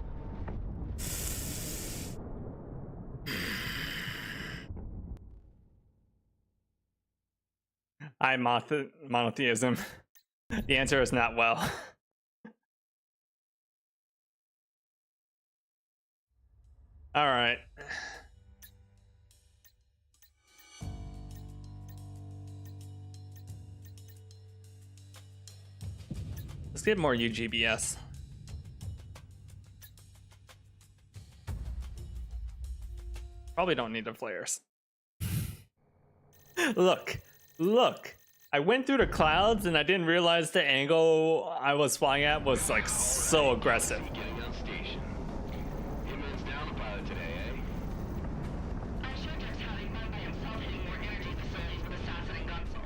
Monotheism. The answer is not well. All right. Let's get more UGBS. Probably don't need the flares. Look. I went through the clouds and I didn't realize the angle I was flying at was like so aggressive. Getting on station. Hitman's down a pilot today, eh? I'm sure Dirk's having fun by himself hitting more energy facilities with assassin and Gunsel.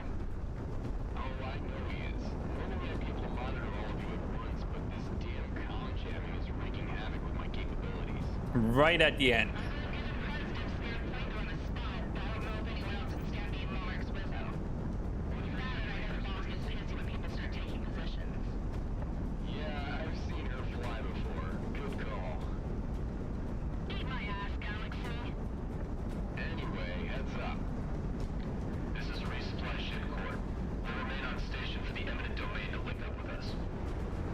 Oh, I know he is. Normally I'd be able to monitor all of you at once, but this damn comm jamming is wreaking havoc with my capabilities. Right at the end. Yeah, I've seen her fly before. Good call. Anyway, heads up. This is resupply ship corps. We'll remain on station for the eminent domain to link up with us.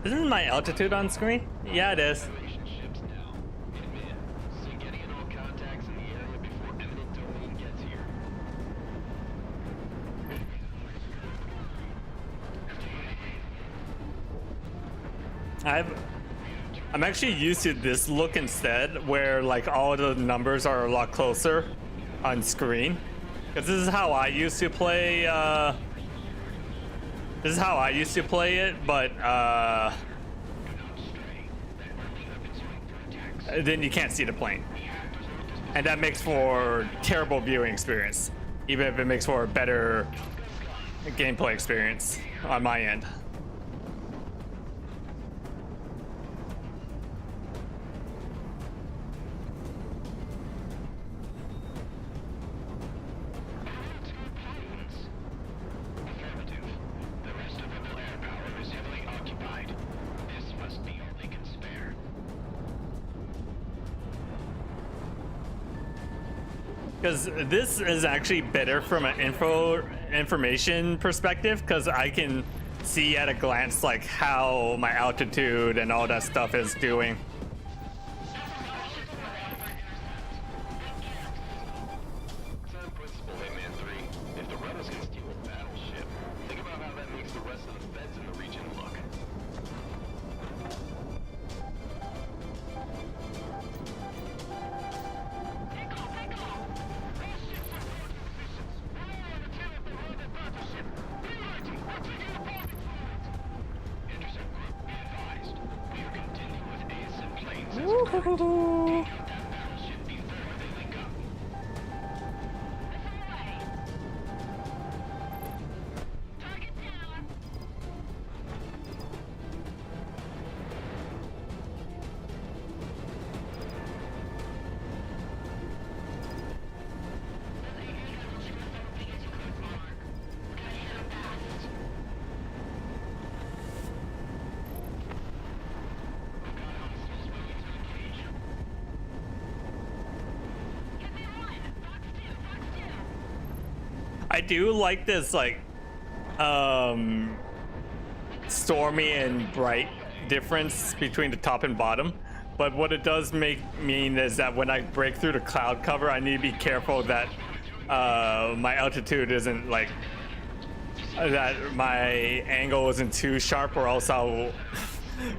Isn't my altitude on screen? Yeah, it is. Relationships now. Hitman, sync any and all contacts in the area before eminent domain gets here. I'm actually used to this look instead, where like all the numbers are a lot closer on screen. Because this is how I used to play. This is how I used to play it, but then you can't see the plane, and that makes for terrible viewing experience, even if it makes for a better gameplay experience on my end. Affirmative. The rest of the flare power is heavily occupied. This must be all they can spare. Because this is actually better from an information perspective, because I can see at a glance like how my altitude and all that stuff is doing. Same principle, Hitman 3. If the rebels can steal a battleship, think about how that makes the rest of the feds in the region look. Intercept group, be advised. We are contending with ASIM planes as current. Take out that battleship before they link up. I do like this like stormy and bright difference between the top and bottom, but what it does mean is that when I break through the cloud cover, I need to be careful that my altitude isn't like that my angle isn't too sharp, or else I'll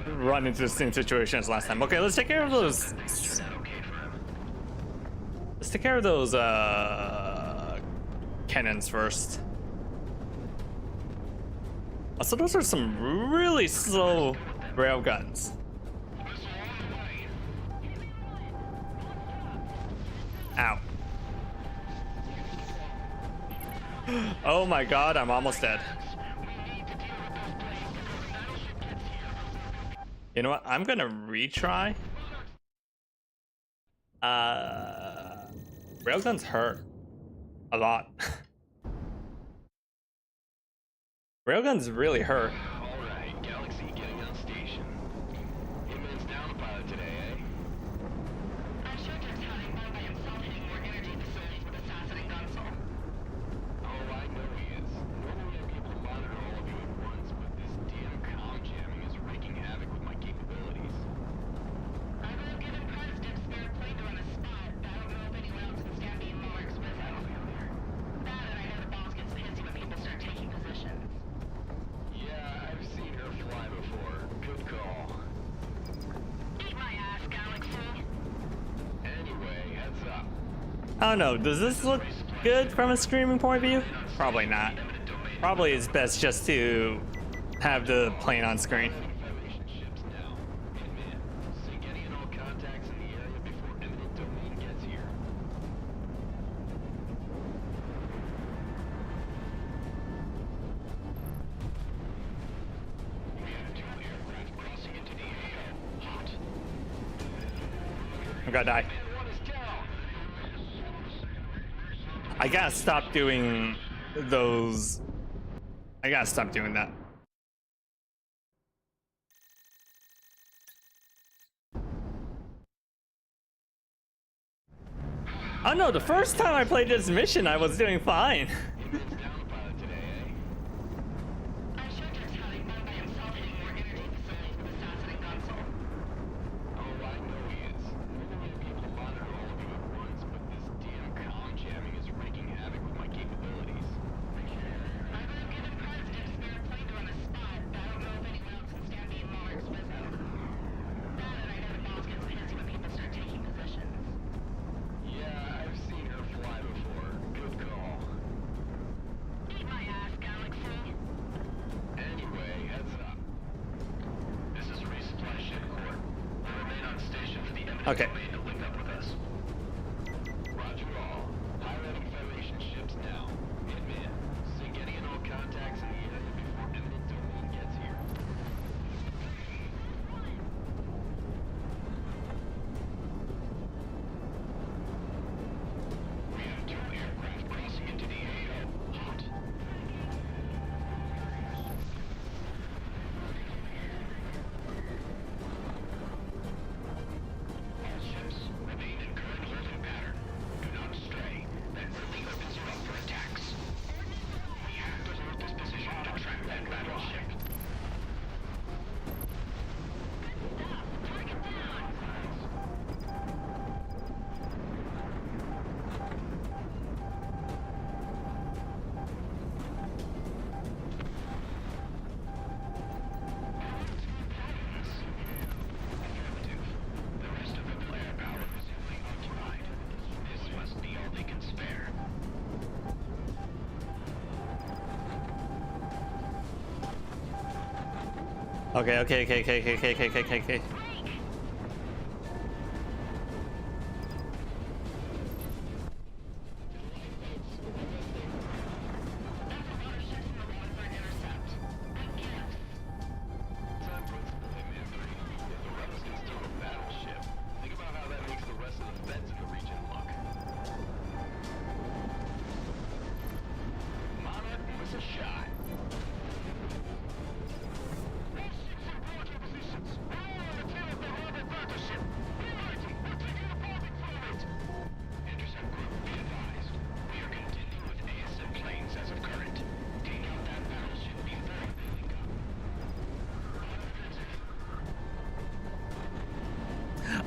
run into the same situation as last time. Okay, let's take care of those. Let's take care of those cannons first. Also, those are some really slow rail guns. Ow. Oh my god, I'm almost dead. You know what? I'm gonna retry. Railguns hurt a lot. Railguns really hurt. Alright, Galaxy getting on station. Hitman's down a pilot today, eh? I'm sure Dirk's having fun by himself hitting more energy facilities with assassin and Gunsel. Oh, I know he is. Normally I'd be able to monitor all of you at once, but this damn comm jamming is wreaking havoc with my capabilities. I would have given Prez Dick's spare plane to run a spot, but I don't know if anyone else can stand being Mark's without. That, and I know the boss gets pissy when people start taking positions. Yeah, I've seen her fly before. Good call. Eat my ass, Galaxy. Anyway, heads up. I don't know, does this look good from a streaming point of view? Probably not. Probably it's best just to have the plane on screen. Federation ships now. Hitman, sync any and all contacts in the area before eminent domain gets here. We have 2 aircraft crossing into the AO. Hot. I'm gonna die. And 1 is down. I gotta stop doing those. I gotta stop doing that. I don't know, the first time I played this mission, I was doing fine. Hitman's down a pilot today, eh? I'm sure Dirk's having fun by himself hitting more energy facilities with assassin and Gunsel. Oh, I know he is. Normally I'd be able to monitor all of you at once, but this damn comm jamming is wreaking havoc with my capabilities. I would have given Prez Dick's spare plane to run a spot, but I don't know if anyone else can stand being Mark's without. That, and I know the boss gets pissy when people start taking positions. Yeah, I've seen her fly before. Good call. Eat my ass, Galaxy. Anyway, heads up. This is a resupply ship, Court. Remain on station for the eminent Okay. domain to link up with us. Roger all. Highlighting Federation ships now. Hitman, sync any and all contacts in the area before eminent domain gets here. We have 2 aircraft crossing into the AO. Hot. All ships, remain in current holding pattern. Do not stray. That friendly orbits are up for attacks. We have to hold this position to track that battleship. Affirmative. The rest of the flare power presumably occupied. This must be all they can spare. Okay. It's on principle, Hitman 3. If the rebels can steal a battleship, think about how that makes the rest of the feds in the region look. Monarch, give us a shot. All ships report your positions. All on attack.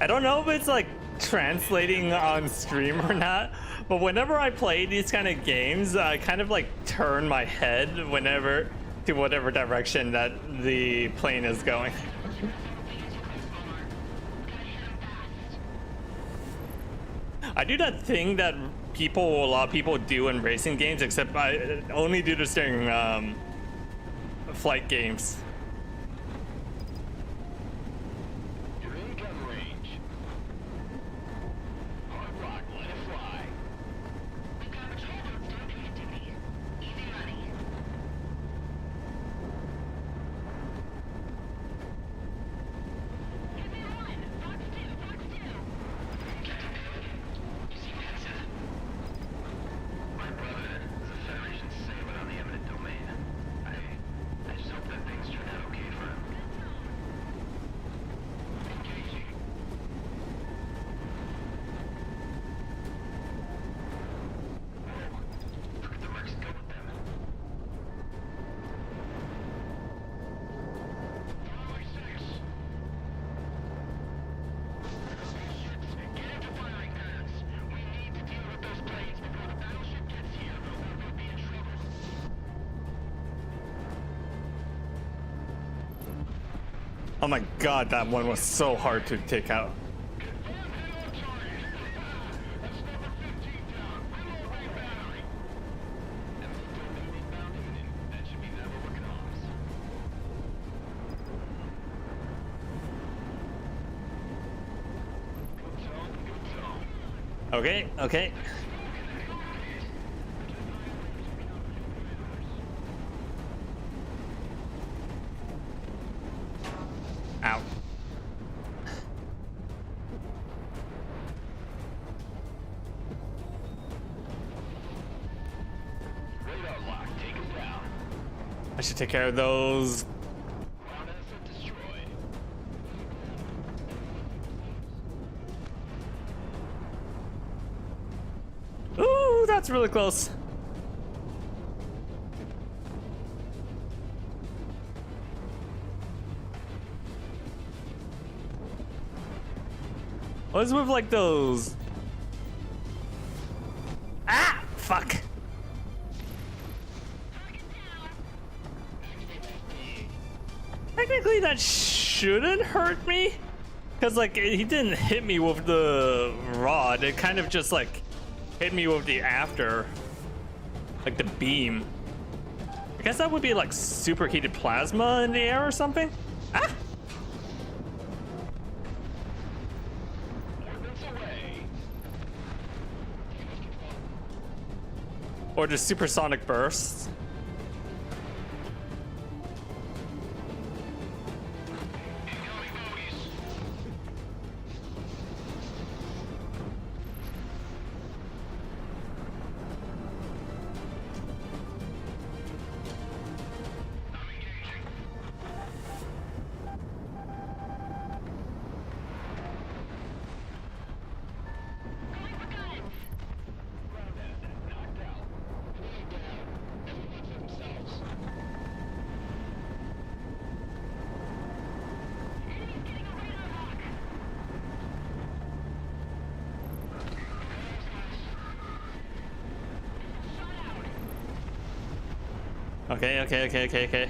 I don't know if it's like translating on stream or not, but whenever I play these kind of games, I kind of like turn my head whenever to whatever direction that the plane is going. I do that thing that a lot of people do in racing games, except I only do this during flight games. You're in gun range. Hard rock, let it fly. We've got patrol boats doing activity. Easy money. Hit me one. Fox 2, Fox 2. You see Mensa? My brother is a Federation sailor on the eminent domain. I just hope that things turn out okay for him. Engaging. Look at the mercs go with them. Bravo 6. Get into firing pads. We need to deal with those planes before the battleship gets here, or we'll be in trouble. Oh my god, that one was so hard to take out. Confirm hit on target. That's number 15 down. Reload main battery. Eminent domain inbound imminent. That should mean that we're working ops. Good tone, good tone. Okay, okay. Ow. Radar lock, take us down. I should take care of those. Ground asset destroyed. Ooh, that's really close. What's with like those? Ah, fuck. Technically, that shouldn't hurt me, cause like he didn't hit me with the rod. It kind of just like hit me with the after, like the beam. I guess that would be like superheated plasma in the air or something. Ah. Ordnance away. Or just supersonic bursts. Incoming bogeys. I'm engaging. Going for guns. Ground asset knocked out. Three down. Everyone for themselves. Enemy's getting a radar lock. Shot out. Okay, okay, okay, okay, okay.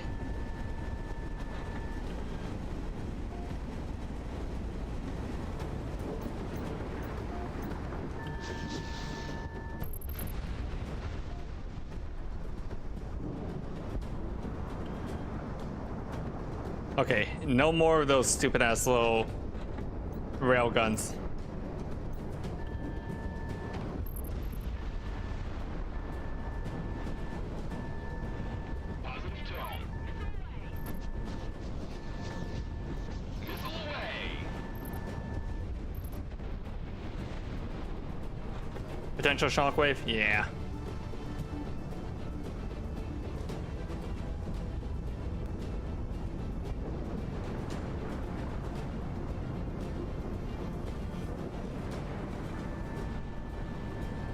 Okay, no more of those stupid ass little rail guns. Positive tone. Missile away. Potential shockwave? Yeah.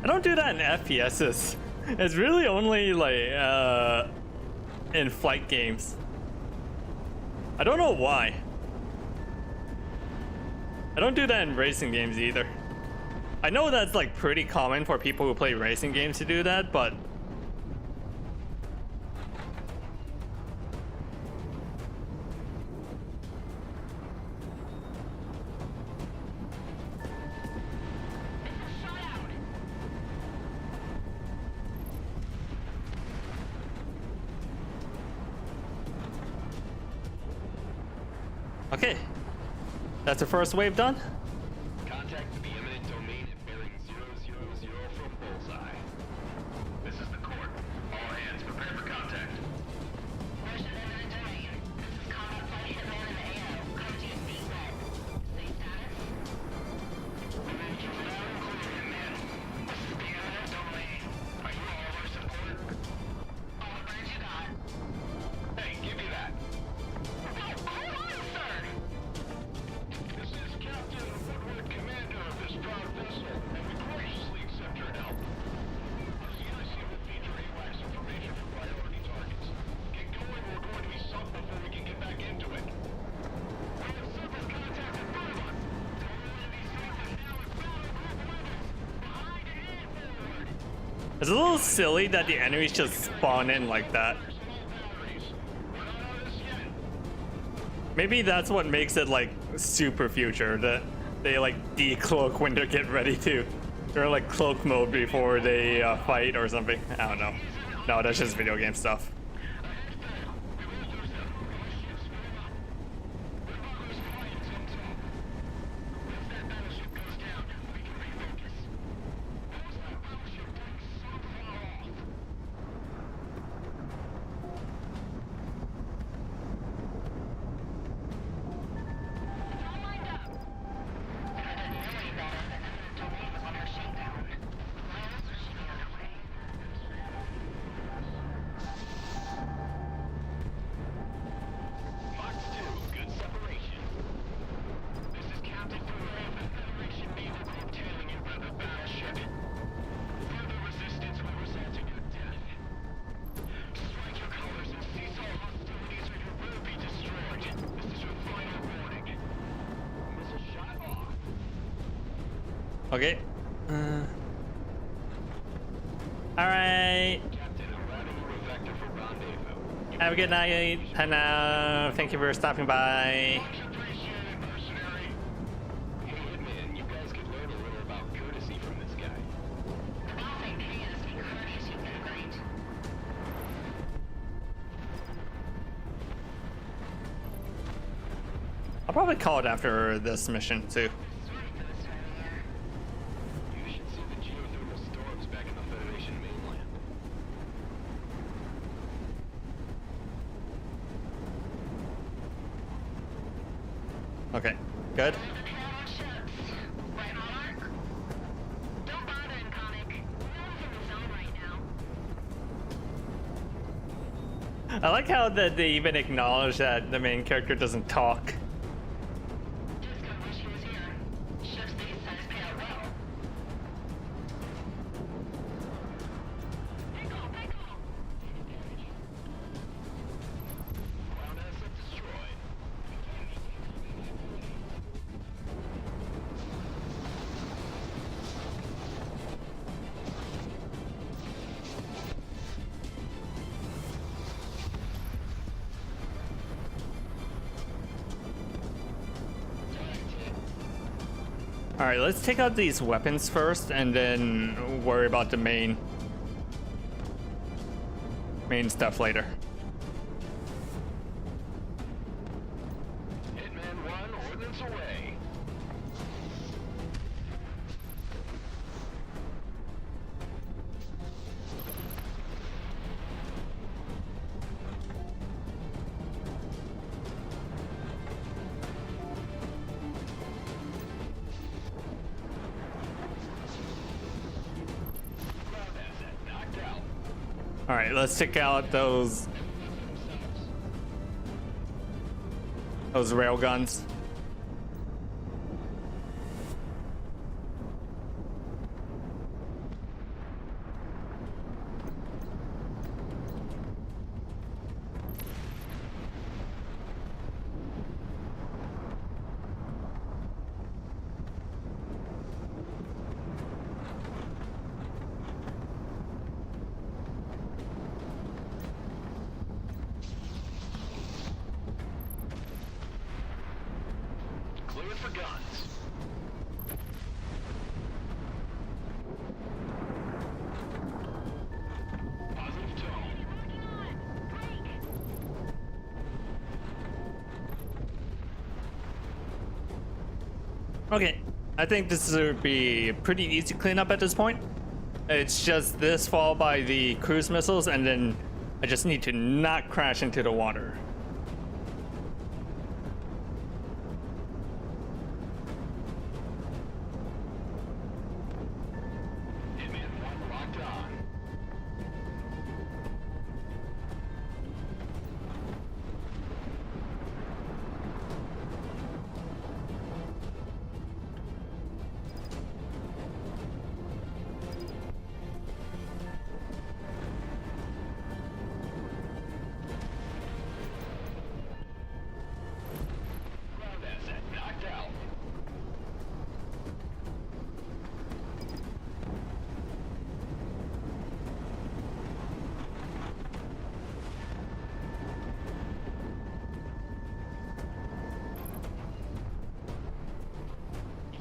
I don't do that in FPSs. It's really only like in flight games. I don't know why. I don't do that in racing games either. I know that's like pretty common for people who play racing games to do that, but okay. That's the first wave done. Contact the eminent domain at bearing 000 from Bullseye. This is the court. All hands prepare for contact. Portion of eminent domain. This is Combat Flight Hitman and AO. Come to you, being led. Say status. Are you all our support? All the birds you got. Hey, give me that. Hold on, sir. This is Captain Woodward, commander of this proud vessel, and we graciously accept your help. This UIC will feature AWACS information for priority targets. Get going, we're going to be sunk before we can get back into it. We have surface contact in front of us. It's a little silly that the enemies just spawn in like that. Maybe that's what makes it like super future, that they like decloak when they get ready to. They're like cloak mode before they fight or something. I don't know. No, that's just video game stuff. Okay. All right. Have a good night, and thank you for stopping by. I'll probably call it after this mission too. Okay, good. I like how that they even acknowledge that the main character doesn't talk. All right, let's take out these weapons first and then worry about the main stuff later. Hitman 1, ordnance away. All right, let's take out those rail guns. Okay, I think this would be pretty easy cleanup at this point. It's just this followed by the cruise missiles, and then I just need to not crash into the water. Hitman 1 locked on. Ground asset knocked out.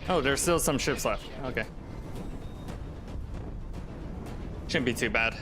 Oh, there's still some ships left. Okay. Shouldn't be too bad.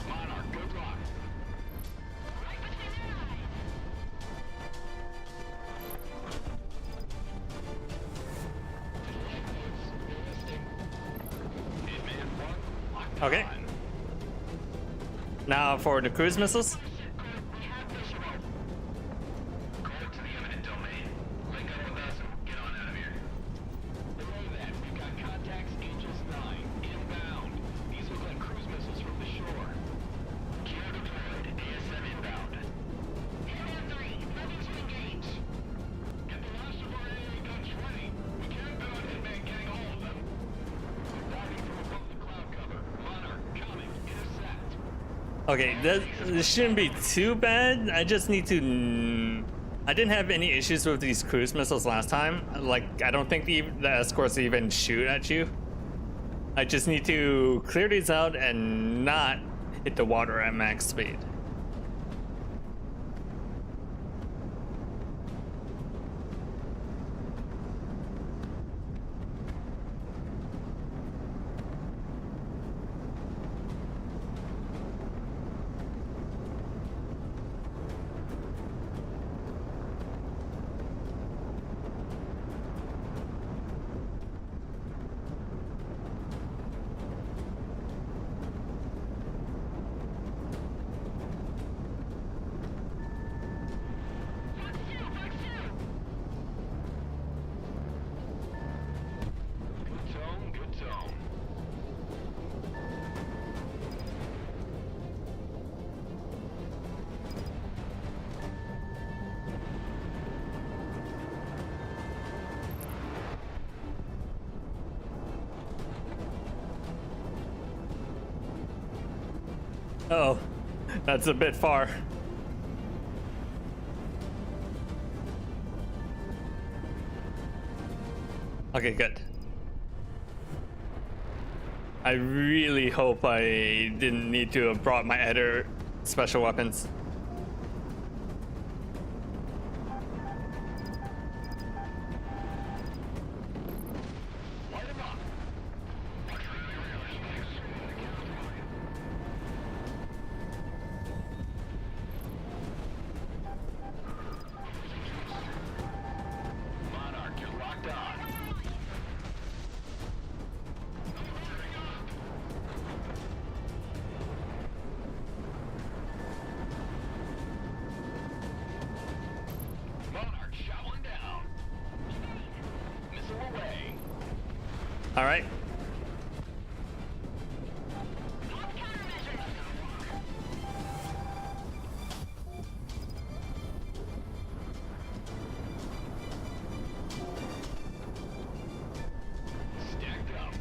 Monarch, good luck. Right between their eyes. Hitman 1 locked Okay. on. Now for the cruise missiles. We have visual. Call it to the eminent domain. Link up with us and get on out of here. Below that, we've got contacts Aegis 9 inbound. These look like cruise missiles from the shore. Gear deployed. ASM inbound. Hitman 3, moving to engage. Get the last of our AA guns ready. We can't bet on Hitman getting all of them. We're diving from above the cloud cover. Monarch, coming. Intercept. Okay, this shouldn't be too bad. I just need to. I didn't have any issues with these cruise missiles last time. Like, I don't think the escorts even shoot at you. I just need to clear these out and not hit the water at max speed. Good tone, good tone. Oh, that's a bit far. Okay, good. I really hope I didn't need to have brought my other special weapons. Light 'em up. Monarch, you're locked on. Monarch, shot one down. Missile away. All right. Stacked up.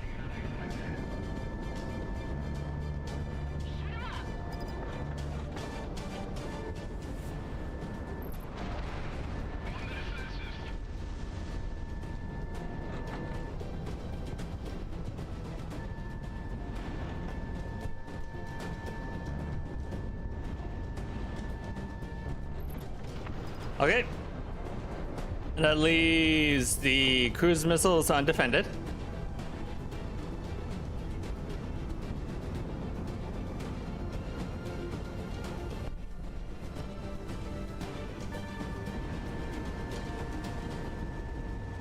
Okay. That leaves the cruise missiles undefended.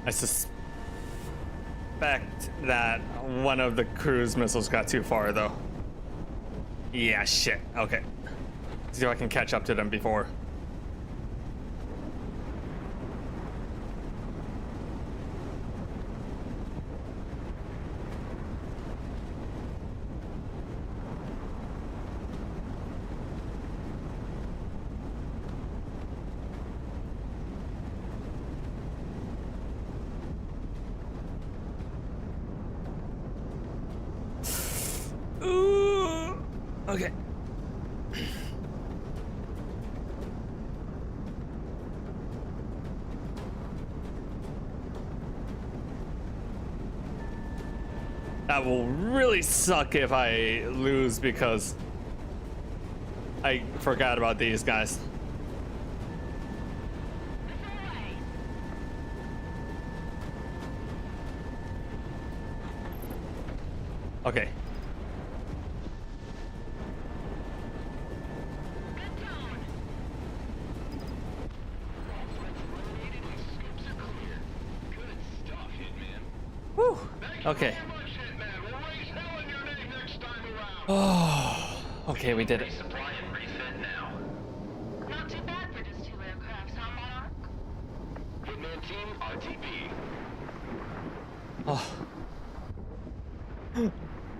I suspect that one of the cruise missiles got too far, though. Yeah, shit. Okay. See if I can catch up to them before. Ooh. Okay. That will really suck if I lose because I forgot about these guys. Okay. Good stuff, Hitman. Whew. Okay. Very much, Hitman. We'll raise hell in your name next time around. Oh. Okay, we did it. Resupply and refit now. Not too bad for just 2 aircrafts, huh, Monarch? Hitman team, RTB. Oh.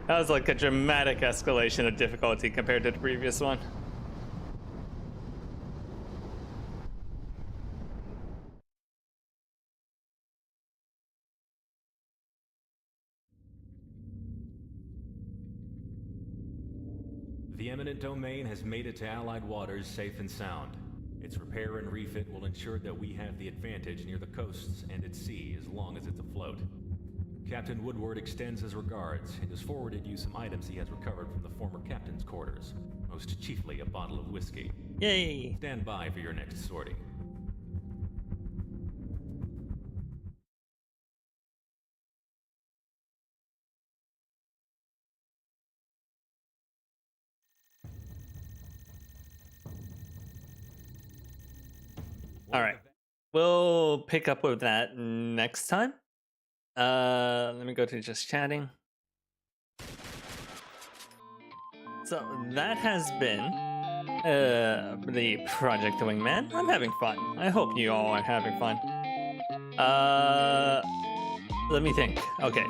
That was like a dramatic escalation of difficulty compared to the previous one. The eminent domain has made it to Allied waters safe and sound. Its repair and refit will ensure that we have the advantage near the coasts and at sea as long as it's afloat. Captain Woodward extends his regards and has forwarded you some items he has recovered from the former captain's quarters, most chiefly a bottle of whiskey. Yay. Stand by for your next sortie. All right. We'll pick up with that next time. Let me go to just chatting. So that has been the Project WIngman. I'm having fun. I hope you all are having fun. Let me think. Okay.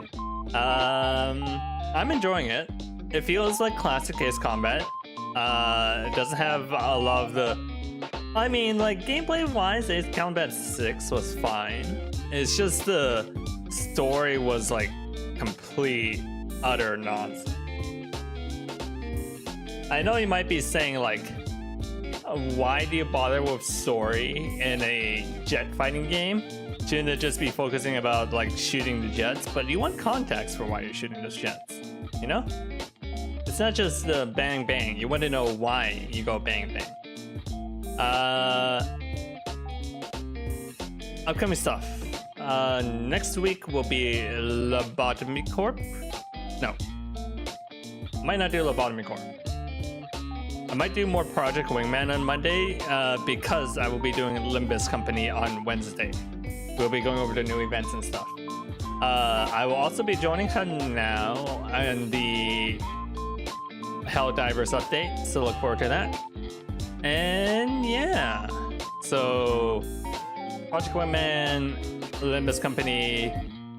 I'm enjoying it. It feels like classic Ace Combat. It doesn't have a lot of the... I mean, like, gameplay-wise, Ace Combat 6 was fine. It's just the story was, like, complete, utter nonsense. I know you might be saying, like, why do you bother with story in a jet fighting game? Shouldn't it just be focusing about, like, shooting the jets? But you want context for why you're shooting those jets, you know? It's not just the bang bang. You want to know why you go bang bang. Upcoming stuff. Next week will be Lobotomy Corp. No. Might not do Lobotomy Corp. I might do more Project WIngman on Monday because I will be doing Limbus Company on Wednesday. We'll be going over the new events and stuff. I will also be joining her now on the Helldivers update, so look forward to that. And yeah, so Project WIngman, Limbus Company,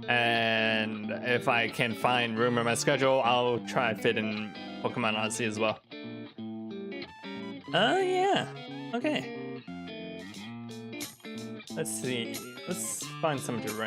and if I can find room in my schedule, I'll try to fit in Pokemon Odyssey as well. Yeah, okay. Let's see, let's find some to write.